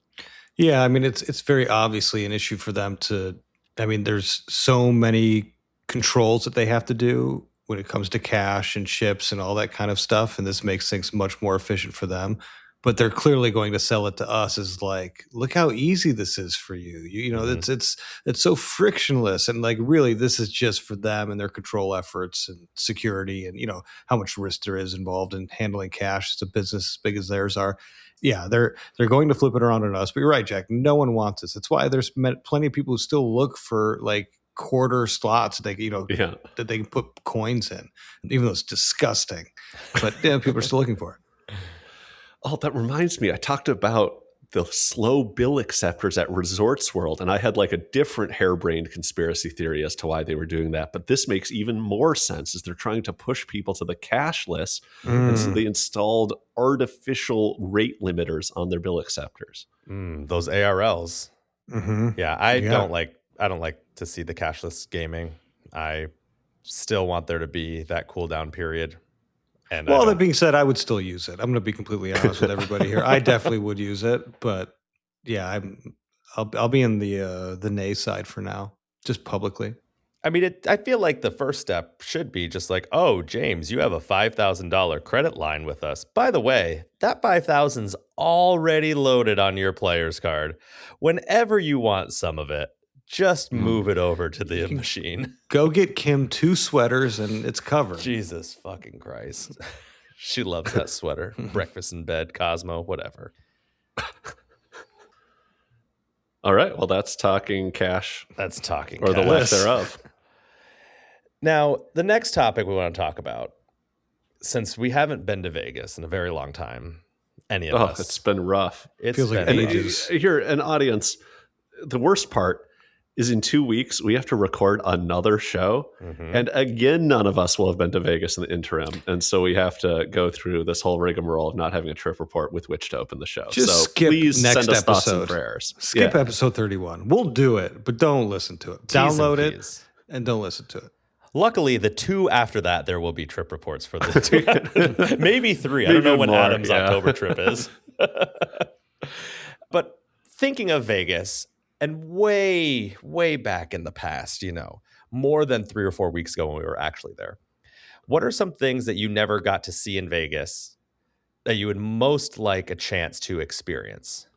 yeah, I mean, it's very obviously an issue for them to. I mean, there's so many controls that they have to do when it comes to cash and chips and all that kind of stuff, and this makes things much more efficient for them. But they're clearly going to sell it to us as like, look how easy this is for you. You know, it's so frictionless, and like really, this is just for them and their control efforts and security, and how much risk there is involved in handling cash. It's a business as big as theirs are. Yeah, they're going to flip it around on us. But you're right, Jack. No one wants this. That's why there's plenty of people who still look for like quarter slots that that they can put coins in, even though it's disgusting. But people are still looking for it. Oh, that reminds me. I talked about the slow bill acceptors at Resorts World, and I had like a different harebrained conspiracy theory as to why they were doing that. But this makes even more sense, as they're trying to push people to the cashless, and so they installed artificial rate limiters on their bill acceptors. Those ARLs. Yeah, I don't like to see the cashless gaming. I still want there to be that cooldown period. And that being said, I would still use it. I'm going to be completely honest with everybody here. I definitely would use it, but yeah, I'll be in the nay side for now, just publicly. I mean, I feel like the first step should be just like, oh, James, you have a $5,000 credit line with us. By the way, that $5,000's already loaded on your player's card. Whenever you want some of it, just move it over to the machine. Go get Kim 2 sweaters and it's covered. Jesus fucking Christ. She loves that sweater. Breakfast in bed, Cosmo, whatever. All right. Well, that's talking cash. That's talking or cash. The lack thereof. Now, the next topic we want to talk about, since we haven't been to Vegas in a very long time, any of us. It's been rough. It feels like ages. Here, an audience, the worst part is in 2 weeks, we have to record another show. And again, none of us will have been to Vegas in the interim. And so we have to go through this whole rigmarole of not having a trip report with which to open the show. Just skip please next send us episode. Thoughts and prayers. Skip episode 31. We'll do it, but don't listen to it. Download it and don't listen to it. Luckily, the 2 after that, there will be trip reports for the 2. Maybe 3. I don't know when more, Adam's October trip is. But thinking of Vegas, and way, way back in the past, more than 3 or 4 weeks ago when we were actually there, what are some things that you never got to see in Vegas that you would most like a chance to experience?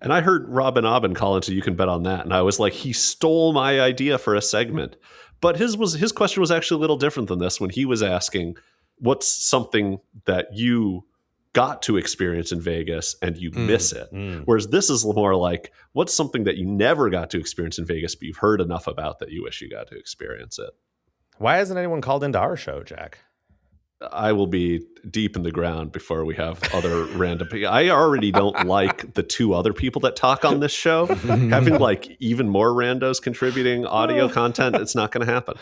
And I heard Robin Aubin call into You Can Bet on That, and I was like, he stole my idea for a segment. But his question was actually a little different than this when he was asking, what's something that you got to experience in Vegas and you miss it? Whereas this is more like, what's something that you never got to experience in Vegas, but you've heard enough about that you wish you got to experience it? Why hasn't anyone called into our show, Jack? I will be deep in the ground before we have other random people. I already don't like the 2 other people that talk on this show. Having like even more randos contributing audio content, it's not going to happen.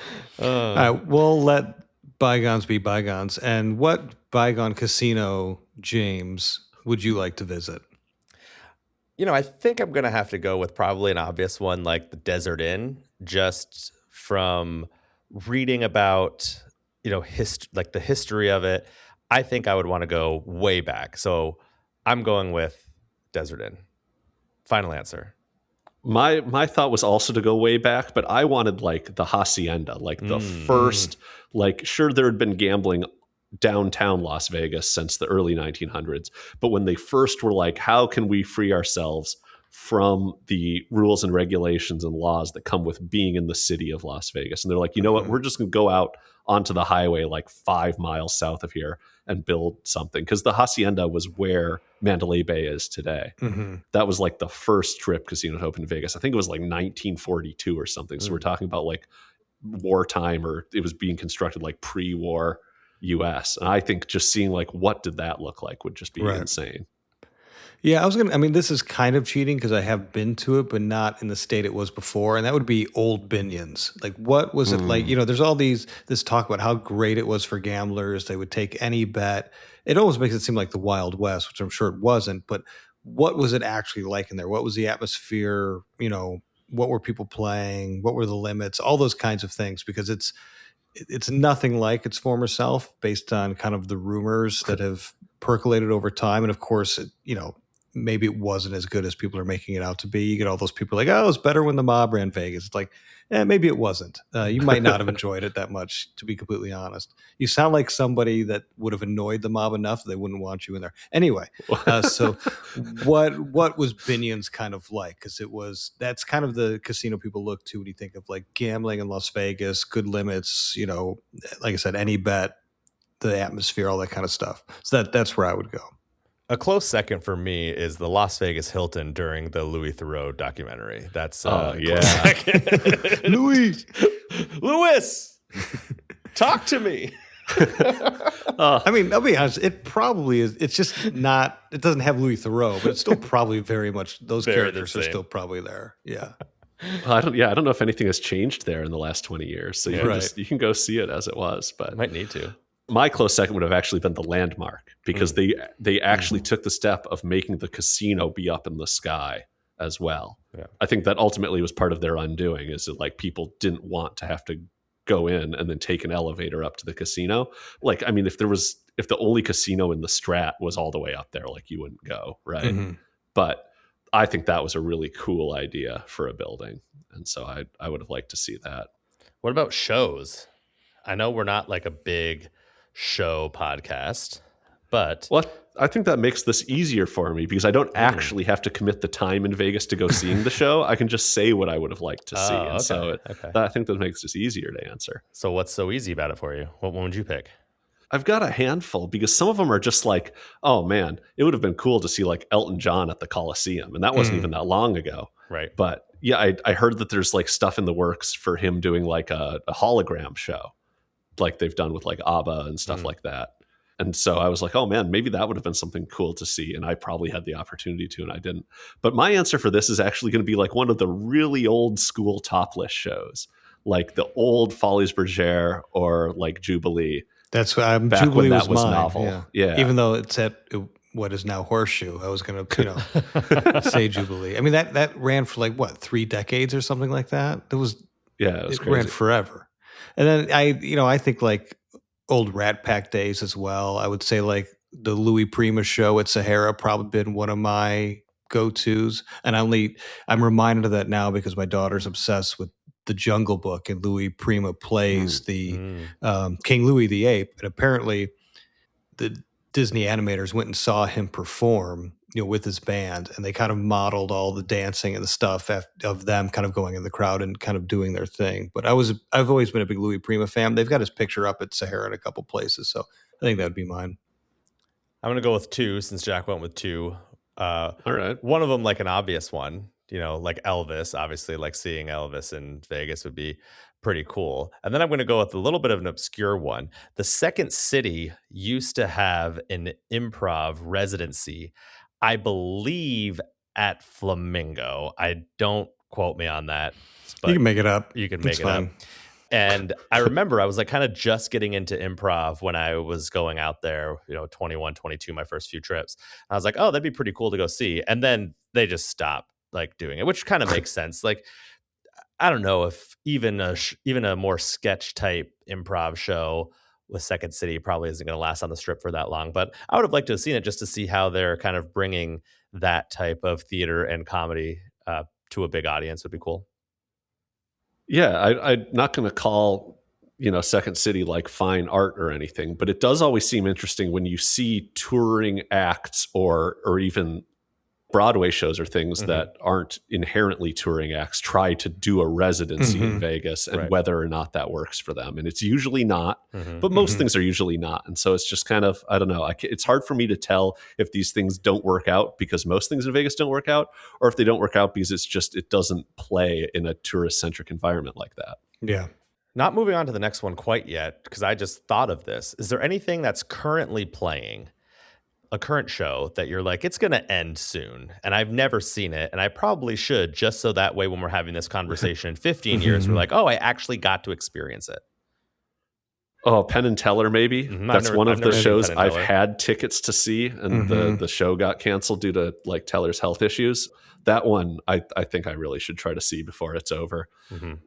All right, we'll let bygones be bygones. And what bygone casino, James, would you like to visit? I think I'm going to have to go with probably an obvious one like the Desert Inn, just from reading about like the history of it. I think I would want to go way back. So I'm going with Desert Inn. Final answer. My thought was also to go way back, but I wanted like the Hacienda, like the first, like sure there had been gambling downtown Las Vegas since the early 1900s. But when they first were like, how can we free ourselves from the rules and regulations and laws that come with being in the city of Las Vegas? And they're like, you know what, we're just going to go out onto the highway like 5 miles south of here and build something. Because the Hacienda was where Mandalay Bay is today. That was like the first strip casino to open in Vegas. I think it was like 1942 or something. So we're talking about like wartime, or it was being constructed like pre-war US. And I think just seeing like what did that look like would just be insane. Yeah, this is kind of cheating because I have been to it, but not in the state it was before. And that would be Old Binions. Like, what was it like? There's all this talk about how great it was for gamblers. They would take any bet. It almost makes it seem like the Wild West, which I'm sure it wasn't. But what was it actually like in there? What was the atmosphere? What were people playing? What were the limits? All those kinds of things, because it's nothing like its former self based on kind of the rumors that have percolated over time. And of course, maybe it wasn't as good as people are making it out to be. You get all those people like, oh, it was better when the mob ran Vegas. It's like, maybe it wasn't. You might not have enjoyed it that much, to be completely honest. You sound like somebody that would have annoyed the mob enough that they wouldn't want you in there. Anyway, so what was Binion's kind of like? Because that's kind of the casino people look to when you think of like gambling in Las Vegas, good limits, like I said, any bet, the atmosphere, all that kind of stuff. So that's where I would go. A close second for me is the Las Vegas Hilton during the Louis Theroux documentary. That's yeah. Louis, talk to me. I mean, I'll be honest. It probably is. It's just not. It doesn't have Louis Theroux, but it's still probably very much. Those characters are still probably there. Yeah. I don't know if anything has changed there in the last 20 years. So you can go see it as it was, but might need to. My close second would have actually been the Landmark, because they actually took the step of making the casino be up in the sky as well. Yeah. I think that ultimately was part of their undoing, is that like people didn't want to have to go in and then take an elevator up to the casino. Like, I mean, if the only casino in the Strat was all the way up there, like you wouldn't go, right? Mm-hmm. But I think that was a really cool idea for a building. And so I would have liked to see that. What about shows? I know we're not like a big show podcast, but I think that makes this easier for me, because I don't actually have to commit the time in Vegas to go seeing the show. I can just say what I would have liked to see. And so I think that makes this easier to answer. So what's so easy about it for you? What one would you pick? I've got a handful, because some of them are just like, oh man, it would have been cool to see like Elton John at the Coliseum. And that wasn't even that long ago. Right. But yeah, I heard that there's like stuff in the works for him doing like a hologram show, like they've done with like ABBA and stuff like that. And so I was like, oh man, maybe that would have been something cool to see. And I probably had the opportunity to, and I didn't. But my answer for this is actually going to be like one of the really old school topless shows, like the old Folies Bergère or like Jubilee. That's what back Jubilee when that was mine. novel. Yeah. Even though it's at what is now Horseshoe, I was going to, say Jubilee. I mean, that ran for like what, 3 decades or something like that. It was crazy. Ran forever. And then I think like old Rat Pack days as well. I would say like the Louis Prima show at Sahara probably been one of my go-tos. And I'm reminded of that now because my daughter's obsessed with the Jungle Book, and Louis Prima plays the King Louis the Ape. And apparently the Disney animators went and saw him perform, with his band, and they kind of modeled all the dancing and the stuff of them kind of going in the crowd and kind of doing their thing. But I've always been a big Louis Prima fan. They've got his picture up at Sahara in a couple places, so I think that would be mine. I'm going to go with 2 since Jack went with 2. All right. One of them, like an obvious one, like Elvis. Obviously, like seeing Elvis in Vegas would be pretty cool. And then I'm going to go with a little bit of an obscure one. The Second City used to have an improv residency, I believe, at Flamingo. I don't quote me on that. But you can make it up. You can make it up. And I remember I was like kind of just getting into improv when I was going out there, 21, 22, my first few trips. And I was like, oh, that'd be pretty cool to go see. And then they just stopped like doing it, which kind of makes sense. Like, I don't know if even a more sketch type improv show with Second City probably isn't going to last on the Strip for that long. But I would have liked to have seen it just to see how they're kind of bringing that type of theater and comedy to a big audience. Would be cool. Yeah, I'm not going to call, Second City like fine art or anything, but it does always seem interesting when you see touring acts or even Broadway shows or things that aren't inherently touring acts try to do a residency in Vegas, and whether or not that works for them. And it's usually not, but most things are usually not. And so it's just kind of, I don't know. It's hard for me to tell if these things don't work out because most things in Vegas don't work out, or if they don't work out because it doesn't play in a tourist centric environment like that. Yeah. Not moving on to the next one quite yet, because I just thought of this. Is there anything that's currently playing, a current show that you're like, it's going to end soon, and I've never seen it, and I probably should, just so that way when we're having this conversation in 15 years, we're like, oh, I actually got to experience it? Oh, Penn and Teller, maybe. That's one of the shows I've had tickets to see, and the show got canceled due to like Teller's health issues. That one, I think I really should try to see before it's over.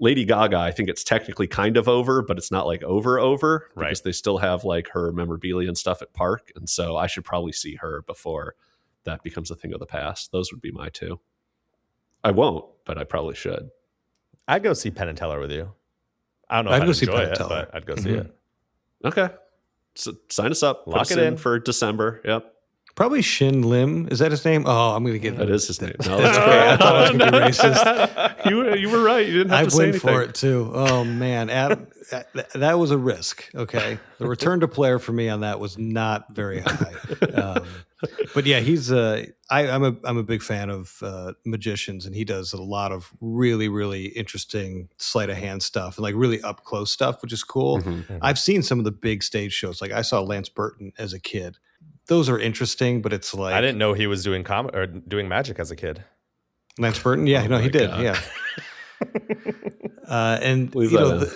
Lady Gaga, I think it's technically kind of over, but it's not like over, because they still have like her memorabilia and stuff at Park. And so I should probably see her before that becomes a thing of the past. Those would be my 2. I won't, but I probably should. I'd go see Penn and Teller with you. I don't know if I'd enjoy it, but I'd go see it. Okay. So sign us up. Lock it in for December. Yep. Probably Shin Lim. Is that his name? Oh, I'm going to get that. Is his name. No, that's great. I thought I was going to be racist. You were right. You didn't have to say anything. I went for it too. Oh man, that was a risk. Okay, the return to player for me on that was not very high. But yeah, I'm a big fan of magicians, and he does a lot of really, really interesting sleight of hand stuff and like really up close stuff, which is cool. Mm-hmm. I've seen some of the big stage shows. Like I saw Lance Burton as a kid. Those are interesting, but it's like I didn't know he was doing or doing magic as a kid. Lance Burton. Yeah, Oh no, he my did. God. Yeah. And Leave you that know, in.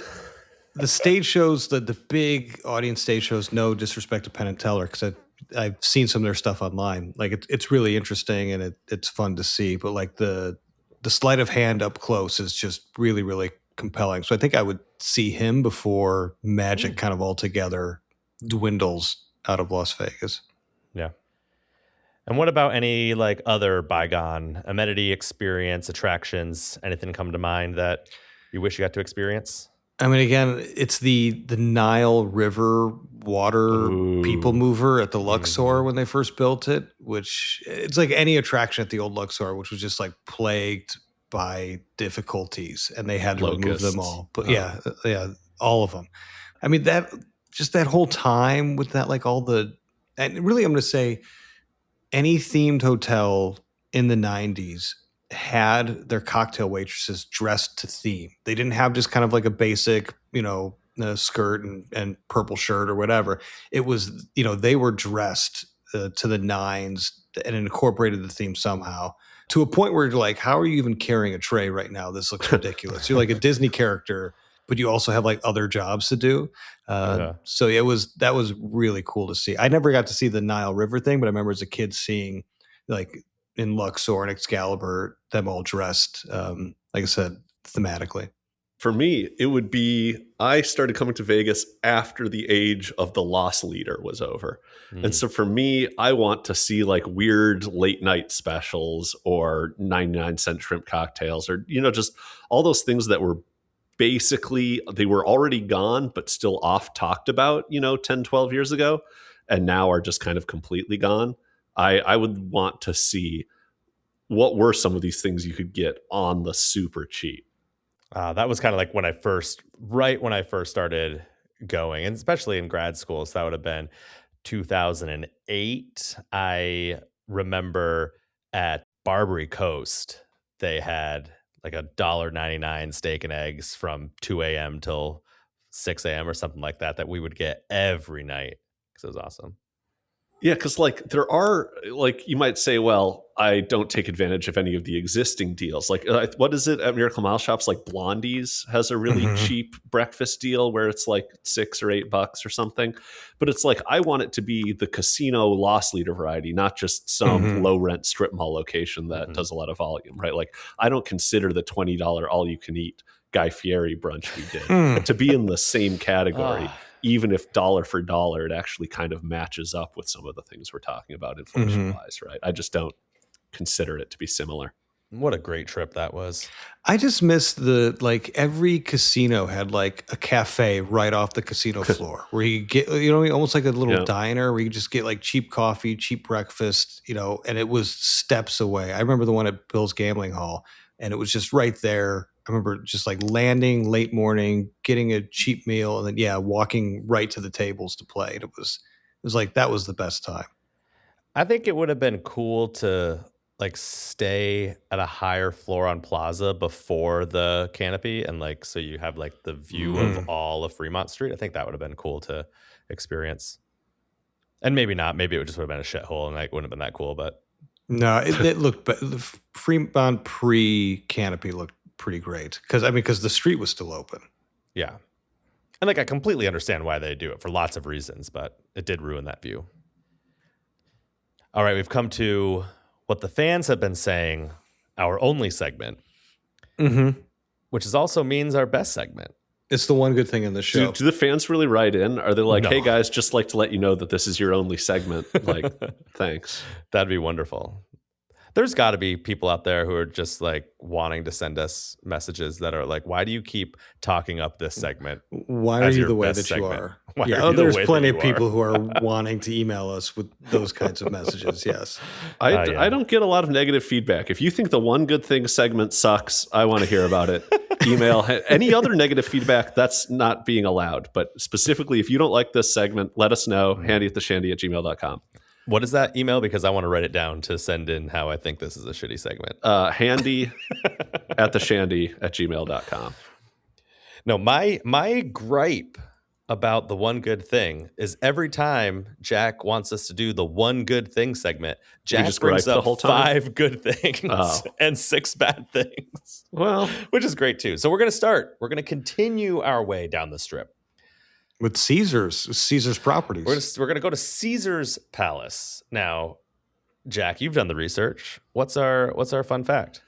the stage shows, the big audience stage shows, no disrespect to Penn and Teller, because I've seen some of their stuff online. Like it's really interesting and it's fun to see. But like the sleight of hand up close is just really, really compelling. So I think I would see him before magic kind of altogether dwindles out of Las Vegas. Yeah. And what about any like other bygone amenity, experience, attractions? Anything come to mind that you wish you got to experience? I mean, again, it's the Nile River water people mover at the Luxor when they first built it, which it's like any attraction at the old Luxor, which was just like plagued by difficulties, and they had to remove them all. But yeah, all of them. I mean, that whole time with that, like all the, and really, I'm going to say any themed hotel in the 90s had their cocktail waitresses dressed to theme. They didn't have just kind of like a basic, skirt and purple shirt or whatever. It was, they were dressed to the nines and incorporated the theme somehow, to a point where you're like, how are you even carrying a tray right now? This looks ridiculous. You're like a Disney character, but you also have like other jobs to do. So that was really cool to see. I never got to see the Nile River thing, but I remember as a kid seeing like in Luxor and Excalibur, them all dressed, like I said, thematically. For me, it would be, I started coming to Vegas after the age of the Lost Leader was over. And so for me, I want to see like weird late night specials or 99-cent shrimp cocktails, or, just all those things that were basically, they were already gone, but still oft talked about, 10, 12 years ago, and now are just kind of completely gone. I would want to see what were some of these things you could get on the super cheap. That was kind of like when I first started going, and especially in grad school. So that would have been 2008. I remember at Barbary Coast, they had like $1.99 steak and eggs from 2 a.m. till 6 a.m. or something like that we would get every night, because it was awesome. Yeah, because like there are, like you might say, well, I don't take advantage of any of the existing deals. Like what is it at Miracle Mile Shops? Like Blondie's has a really cheap breakfast deal where it's like $6 or $8 or something. But it's like, I want it to be the casino loss leader variety, not just some low rent strip mall location that does a lot of volume, right? Like I don't consider the $20 all you can eat Guy Fieri brunch we did to be in the same category. Even if dollar for dollar, it actually kind of matches up with some of the things we're talking about inflation-wise, right? I just don't consider it to be similar. What a great trip that was. I just miss every casino had like a cafe right off the casino floor where you get, almost like a little diner where you just get like cheap coffee, cheap breakfast, and it was steps away. I remember the one at Bill's Gambling Hall, and it was just right there. I remember just like landing late morning, getting a cheap meal, and then walking right to the tables to play. And it was like that was the best time. I think it would have been cool to like stay at a higher floor on Plaza before the canopy, and like so you have like the view of all of Fremont Street. I think that would have been cool to experience. And maybe not. Maybe it just would have been a shithole, and like wouldn't have been that cool. But no, it looked. Fremont pre-canopy looked pretty great because the street was still open. Yeah. And like I completely understand why they do it for lots of reasons, but it did ruin that view. All right, we've come to what the fans have been saying, our only segment, which is also means our best segment. It's the one good thing in the show. Do the fans really write in? Are they like, no. Hey guys, just like to let you know that this is your only segment? Like, thanks. That'd be wonderful. There's got to be people out there who are just like wanting to send us messages that are like, why do you keep talking up this segment? Why are you the way that segment? You are? There's plenty of people who are wanting to email us with those kinds of messages. Yes. I don't get a lot of negative feedback. If you think the one good thing segment sucks, I want to hear about it. Email. Any other negative feedback, that's not being allowed. But specifically, if you don't like this segment, let us know. handyattheshandy@gmail.com. What is that email? Because I want to write it down to send in how I think this is a shitty segment. Handy at theshandy@gmail.com. No, my gripe about the one good thing is every time Jack wants us to do the one good thing segment, Jack just brings gripe up the whole time? 5 good things and 6 bad things. Well, which is great too. So we're going to start. We're going to continue our way down the strip with Caesar's properties. We're going to go to Caesar's Palace. Now, Jack, you've done the research. What's our fun fact?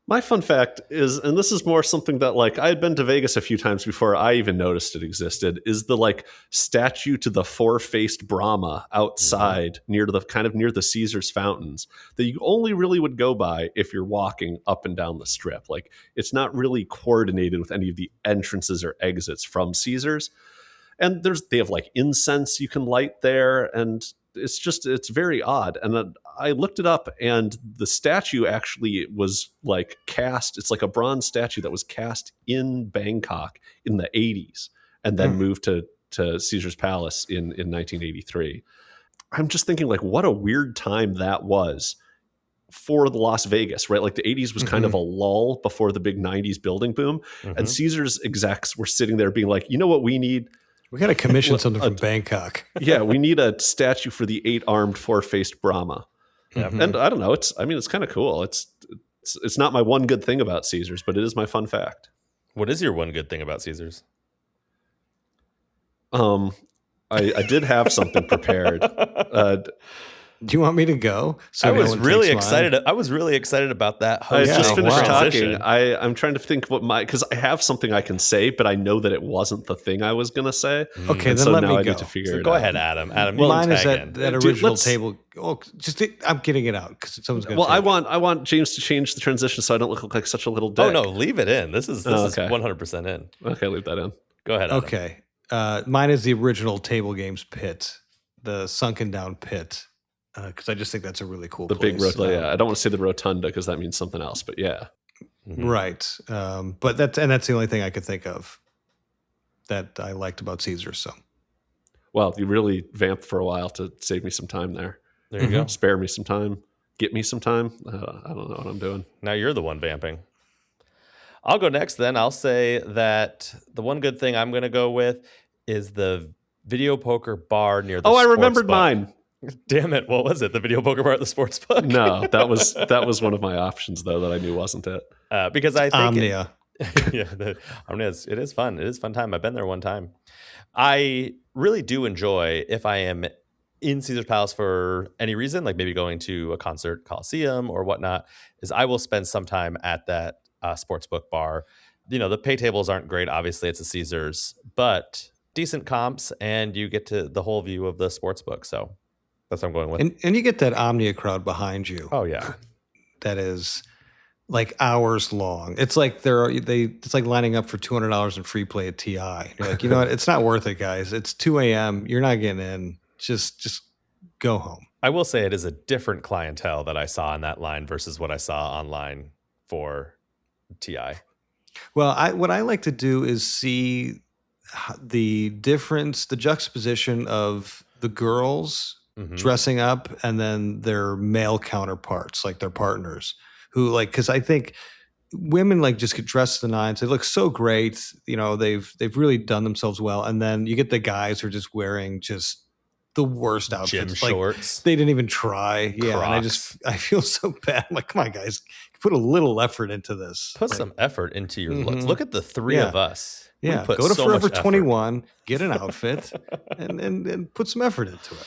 My fun fact is, and this is more something that like I had been to Vegas a few times before I even noticed it existed, is the like statue to the 4-faced Brahma outside near the Caesar's fountains that you only really would go by if you're walking up and down the strip. Like it's not really coordinated with any of the entrances or exits from Caesar's. And they have like incense you can light there, and it's very odd. And I looked it up, and the statue actually was like cast. It's like a bronze statue that was cast in Bangkok in the 80s and then moved to Caesar's Palace in 1983. I'm just thinking like what a weird time that was for the Las Vegas, right? Like the 80s was kind of a lull before the big 90s building boom. And Caesar's execs were sitting there being like, you know what we need? We got to commission something from Bangkok. Yeah, we need a statue for the 8-armed 4-faced Brahma. And I don't know. It's kind of cool. It's not my one good thing about Caesar's, but it is my fun fact. What is your one good thing about Caesar's? I did have something prepared. Do you want me to go? So I was really excited. I was really excited about that. I just finished talking. I'm trying to think because I have something I can say, but I know that it wasn't the thing I was going to say. Okay, then let me go. I need to figure it out. Go ahead, Adam. Mine is that original table. Oh, I'm getting it out because someone's going to. Well, I want James to change the transition so I don't look like such a little dick. Oh no, leave it in. This is 100% in. Okay, leave that in. Go ahead, Adam. Okay, mine is the original table games pit, the sunken down pit. Because I just think that's a really cool place. Big rotunda. Yeah, I don't want to say the rotunda because that means something else, but yeah. Right. But that's the only thing I could think of that I liked about Caesar. So, well, you really vamped for a while to save me some time there. There you go. Spare me some time. Get me some time. I don't know what I'm doing. Now you're the one vamping. I'll go next then. I'll say that the one good thing I'm going to go with is the video poker bar near the I remembered mine. Damn it. What was it? The video poker bar at the sports book? No, that was one of my options, though, that I knew wasn't it. Because I think Omnia. Omnia, it is fun. It is a fun time. I've been there one time. I really do enjoy, if I am in Caesar's Palace for any reason, like maybe going to a concert, Coliseum or whatnot, is I will spend some time at that sports book bar. You know, the pay tables aren't great. Obviously, it's a Caesar's, but decent comps, and you get to the whole view of the sports book. So that's what I'm going with. And you get that Omnia crowd behind you. Oh yeah, that is like hours long. It's like it's like lining up for $200 in free play at TI. You're like, you know what? It's not worth it, guys. It's 2 a.m. You're not getting in. Just go home. I will say it is a different clientele that I saw in that line versus what I saw online for TI. Well, what I like to do is see the difference, the juxtaposition of the girls dressing up and then their male counterparts, like their partners, who like, because I think women like just get dressed to the nines. They look so great, you know. They've really done themselves well, and then you get the guys who are just wearing just the worst outfits, gym shorts. They didn't even try. Yeah, Crocs. And I feel so bad. I'm like, come on, guys, put a little effort into this. Put some effort into your looks. Look at the three of us. Yeah, go to Forever 21, get an outfit, and put some effort into it.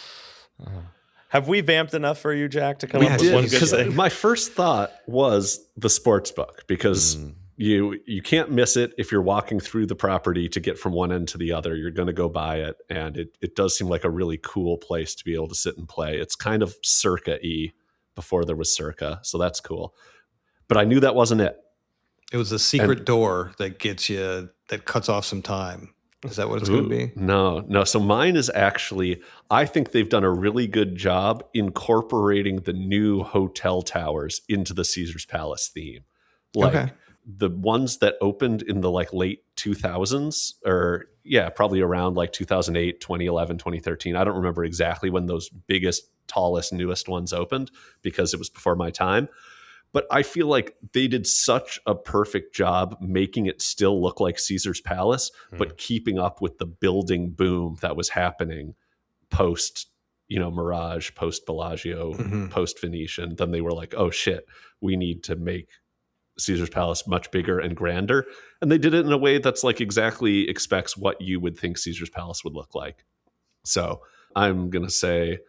Have we vamped enough for you, Jack, to come up with one good thing? My first thought was the sports book, because you can't miss it if you're walking through the property to get from one end to the other. You're going to go by it, and it does seem like a really cool place to be able to sit and play. It's kind of Circa-y before there was Circa, so that's cool. But I knew that wasn't it. It was a secret door that that cuts off some time. Is that what it's going to be? No. So mine is actually, I think they've done a really good job incorporating the new hotel towers into the Caesar's Palace theme. Like the ones that opened in the like late 2000s, or probably around like 2008, 2011, 2013. I don't remember exactly when those biggest, tallest, newest ones opened because it was before my time. But I feel like they did such a perfect job making it still look like Caesar's Palace, but keeping up with the building boom that was happening post, Mirage, post Bellagio, post Venetian. Then they were like, oh shit, we need to make Caesar's Palace much bigger and grander. And they did it in a way that's like exactly expects what you would think Caesar's Palace would look like. So I'm going to say,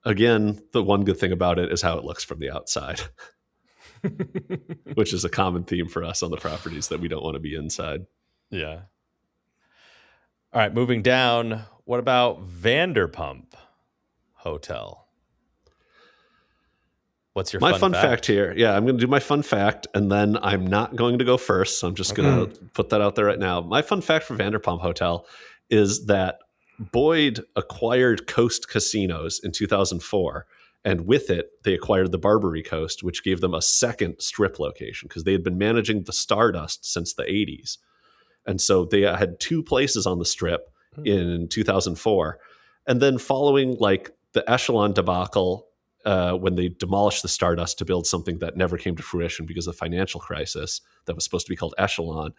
again, the one good thing about it is how it looks from the outside. Which is a common theme for us on the properties that we don't want to be inside. Yeah. All right, moving down. What about Vanderpump Hotel? What's your fun fact here? Yeah, I'm going to do my fun fact, and then I'm not going to go first. So I'm just going to put that out there right now. My fun fact for Vanderpump Hotel is that Boyd acquired Coast Casinos in 2004. And with it, they acquired the Barbary Coast, which gave them a second strip location because they had been managing the Stardust since the 80s. And so they had two places on the strip in 2004. And then following like the Echelon debacle, when they demolished the Stardust to build something that never came to fruition because of the financial crisis that was supposed to be called Echelon,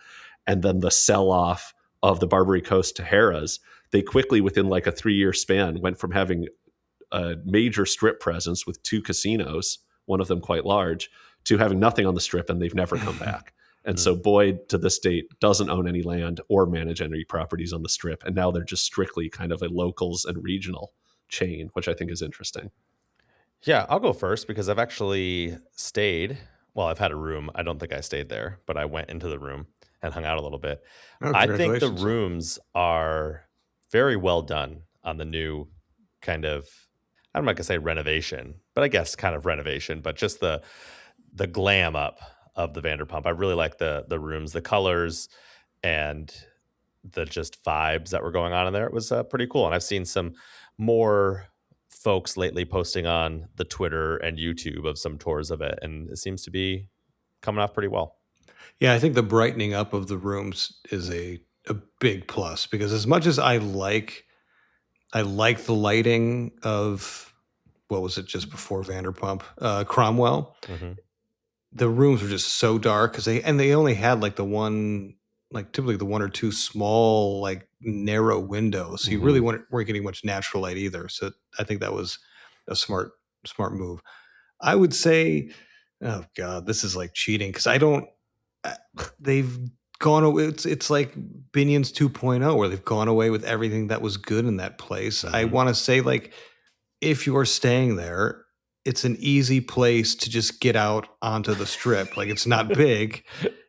and then the sell-off of the Barbary Coast to Harrah's, they quickly, within like a 3-year span, went from having a major strip presence with 2 casinos, one of them quite large, to having nothing on the strip, and they've never come back. And so Boyd, to this date, doesn't own any land or manage any properties on the strip. And now they're just strictly kind of a locals and regional chain, which I think is interesting. Yeah, I'll go first because I've actually stayed. Well, I've had a room. I don't think I stayed there, but I went into the room and hung out a little bit. Oh, I think the rooms are very well done on the new kind of, I'm not going to say renovation, but I guess kind of renovation, but just the glam up of the Vanderpump. I really like the rooms, the colors, and the just vibes that were going on in there. It was pretty cool. And I've seen some more folks lately posting on the Twitter and YouTube of some tours of it, and it seems to be coming off pretty well. Yeah, I think the brightening up of the rooms is a big plus because as much as I like the lighting of, what was it just before Vanderpump, Cromwell. The rooms were just so dark because they only had like typically the one or two small, like narrow windows. So you really weren't getting much natural light either. So I think that was a smart move. I would say, oh God, this is like cheating because they've gone away. It's like Binion's 2.0 where they've gone away with everything that was good in that place. I want to say, like, if you're staying there, it's an easy place to just get out onto the strip. Like, it's not big.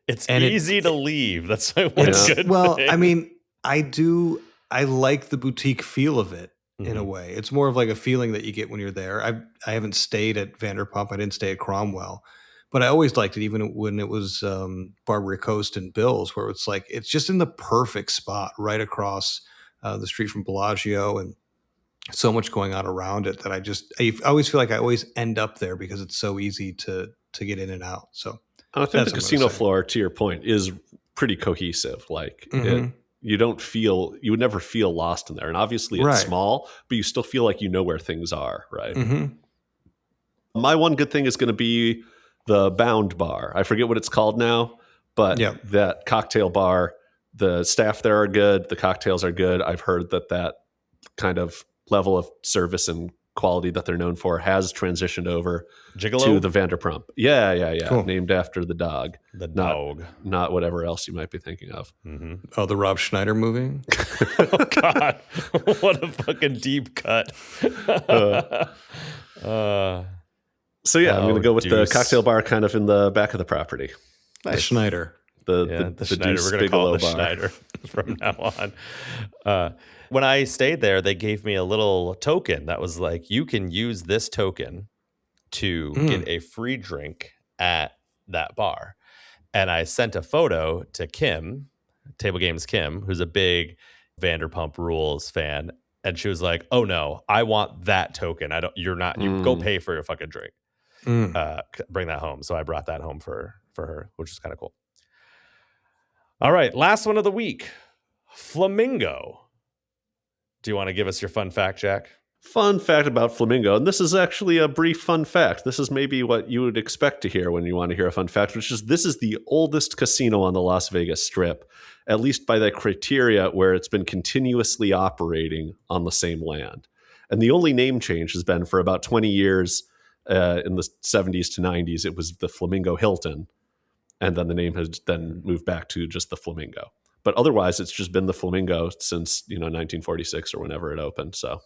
It's easy to leave. That's my one good well, thing. I mean, I like the boutique feel of it in a way. It's more of like a feeling that you get when you're there. I haven't stayed at Vanderpump. I didn't stay at Cromwell. But I always liked it, even when it was Barbary Coast and Bill's, where it's like it's just in the perfect spot right across the street from Bellagio, and so much going on around it that I always feel like I always end up there because it's so easy to get in and out. So I think the casino floor, to your point, is pretty cohesive. Like you would never feel lost in there. And obviously it's small, but you still feel like you know where things are, right? My one good thing is going to be the Bound Bar. I forget what it's called now, but that cocktail bar, the staff there are good. The cocktails are good. I've heard that kind of level of service and quality that they're known for has transitioned over to the Vanderpump. Yeah. Cool. Named after the dog. The dog. Not whatever else you might be thinking of. Oh, the Rob Schneider movie? Oh, God. What a fucking deep cut. So yeah, I'm going to go with the cocktail bar kind of in the back of the property. Nice. The Schneider. The Schneider. We're going to call it the Schneider from now on. When I stayed there, they gave me a little token that was like, you can use this token to get a free drink at that bar. And I sent a photo to Kim, Table Games Kim, who's a big Vanderpump Rules fan. And she was like, oh no, I want that token. You go pay for your fucking drink. Bring that home. So I brought that home for her, which is kind of cool. All right, last one of the week. Flamingo. Do you want to give us your fun fact, Jack? Fun fact about Flamingo, and this is actually a brief fun fact. This is maybe what you would expect to hear when you want to hear a fun fact, which is this is the oldest casino on the Las Vegas Strip, at least by that criteria where it's been continuously operating on the same land. And the only name change has been for about 20 years in the 70s to 90s. It was the Flamingo Hilton, and then the name has then moved back to just the Flamingo. But otherwise, it's just been the Flamingo since 1946 or whenever it opened. So.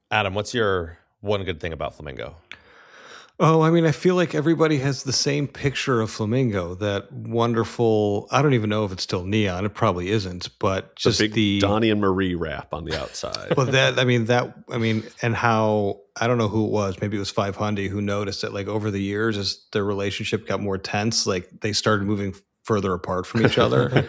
Adam, what's your one good thing about Flamingo? Oh, I mean, I feel like everybody has the same picture of Flamingo, that wonderful, I don't even know if it's still neon. It probably isn't, but just the big Donnie and Marie wrap on the outside. Well, and how, I don't know who it was, maybe it was 500 who noticed that like over the years as their relationship got more tense, like they started moving further apart from each other.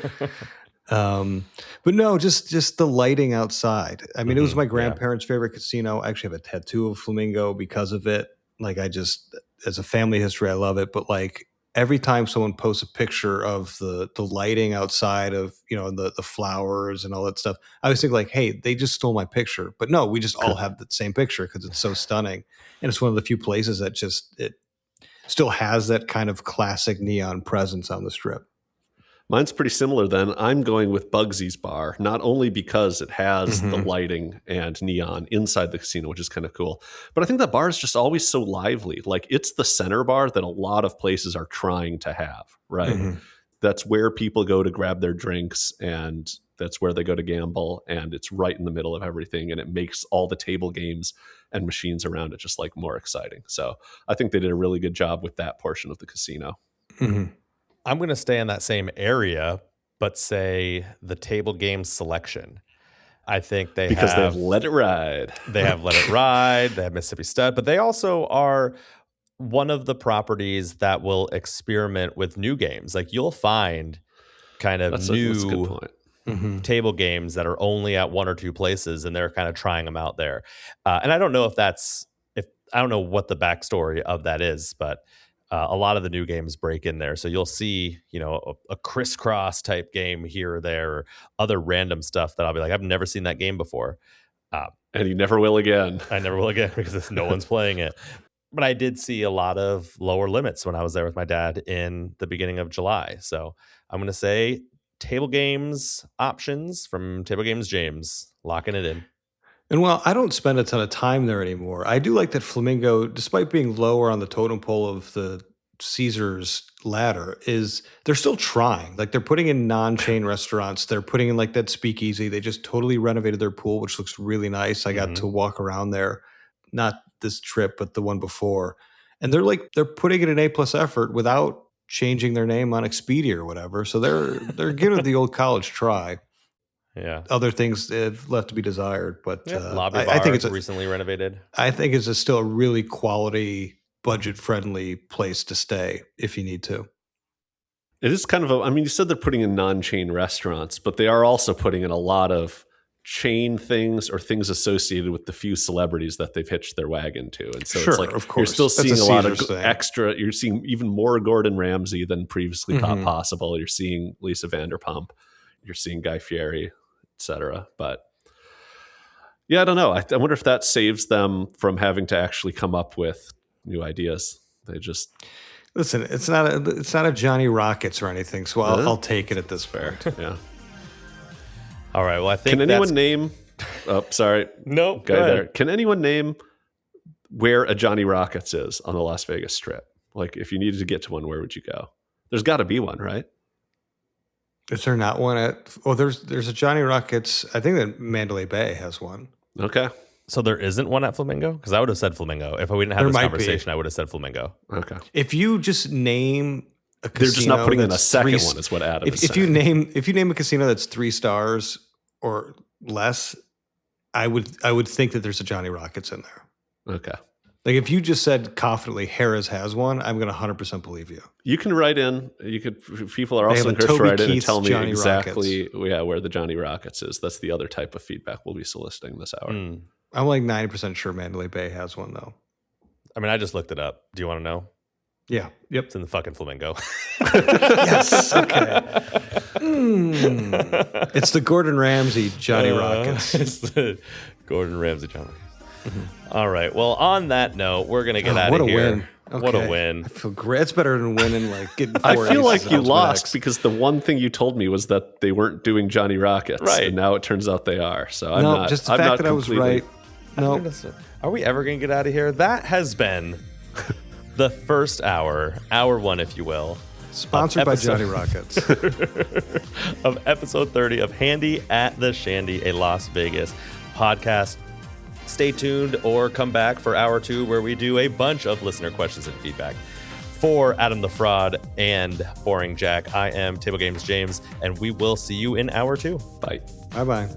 But no, just the lighting outside. I mean, it was my grandparents' favorite casino. I actually have a tattoo of Flamingo because of it. Like as a family history, I love it. But like every time someone posts a picture of the lighting outside of, the flowers and all that stuff, I always think like, hey, they just stole my picture. But no, we just all have the same picture because it's so stunning. And it's one of the few places that it still has that kind of classic neon presence on the Strip. Mine's pretty similar then. I'm going with Bugsy's Bar, not only because it has the lighting and neon inside the casino, which is kind of cool, but I think that bar is just always so lively. Like it's the center bar that a lot of places are trying to have, right? Mm-hmm. That's where people go to grab their drinks and that's where they go to gamble. And it's right in the middle of everything. And it makes all the table games and machines around it just like more exciting. So I think they did a really good job with that portion of the casino. Mm-hmm. I'm going to stay in that same area, but say the table game selection. I think they have Let It Ride. They have Let It Ride. They have Mississippi Stud, but they also are one of the properties that will experiment with new games. Like you'll find kind of that's a good point. Table games that are only at one or two places, and they're kind of trying them out there. And I don't know I don't know what the backstory of that is, but a lot of the new games break in there. So you'll see, a crisscross type game here or there, or other random stuff that I'll be like, I've never seen that game before. And you never will again. I never will again because no one's playing it. But I did see a lot of lower limits when I was there with my dad in the beginning of July. So I'm going to say table games options from Table Games James, locking it in. And while I don't spend a ton of time there anymore, I do like that Flamingo, despite being lower on the totem pole of the Caesars ladder, they're still trying. Like they're putting in non-chain restaurants. They're putting in like that speakeasy. They just totally renovated their pool, which looks really nice. I got to walk around there, not this trip, but the one before. And they're putting in an A+ effort without changing their name on Expedia or whatever. So they're giving it the old college try. Yeah. Other things have left to be desired, but lobby bar, I think it's recently renovated. I think it's still a really quality, budget-friendly place to stay if you need to. It is kind of you said they're putting in non-chain restaurants, but they are also putting in a lot of chain things or things associated with the few celebrities that they've hitched their wagon to. And so it's like, of course, you're still seeing a lot of extra. You're seeing even more Gordon Ramsay than previously thought possible. You're seeing Lisa Vanderpump. You're seeing Guy Fieri, etc. But yeah, I don't know. I wonder if that saves them from having to actually come up with new ideas. They just listen. It's not a Johnny Rockets or anything. So I'll take it at this point. Yeah. All right. Well, I think. Can anyone name? Oh, sorry. Nope. Guy there. Can anyone name where a Johnny Rockets is on the Las Vegas Strip? Like, if you needed to get to one, where would you go? There's got to be one, right? Is there not one at? Oh, there's a Johnny Rockets. I think that Mandalay Bay has one. Okay. So there isn't one at Flamingo? Because I would have said Flamingo. If we didn't have this conversation, I would have said Flamingo. Okay. If you just name a casino, they're just not putting in a second one. Is what Adam is saying. If you name a casino that's 3 stars or less, I would think that there's a Johnny Rockets in there. Okay. Like if you just said confidently Harrah's has one, I'm going to 100% believe you. You can write in. People are also encouraged to write in and tell me exactly where the Johnny Rockets is. That's the other type of feedback we'll be soliciting this hour. I'm like 90% sure Mandalay Bay has one though. I mean, I just looked it up. Do you want to know? Yeah. Yep. It's in the fucking Flamingo. Yes. Okay. It's the Gordon Ramsay Johnny Rockets. It's the Gordon Ramsay Johnny. All right. Well, on that note, we're gonna get out of here. Win. Okay. What a win! I feel great. It's better than winning like getting. I feel like you lost because the one thing you told me was that they weren't doing Johnny Rockets, right? And now it turns out they are. So I'm no, not. just the I'm fact not that I was right. No, are we ever gonna get out of here? That has been the first hour 1, if you will. Sponsored by Johnny Rockets. Of episode 30 of Handy at the Shandy, a Las Vegas podcast. Stay tuned or come back for hour 2, where we do a bunch of listener questions and feedback. For Adam the Fraud and Boring Jack, I am Table Games James, and we will see you in hour 2. Bye. Bye-bye.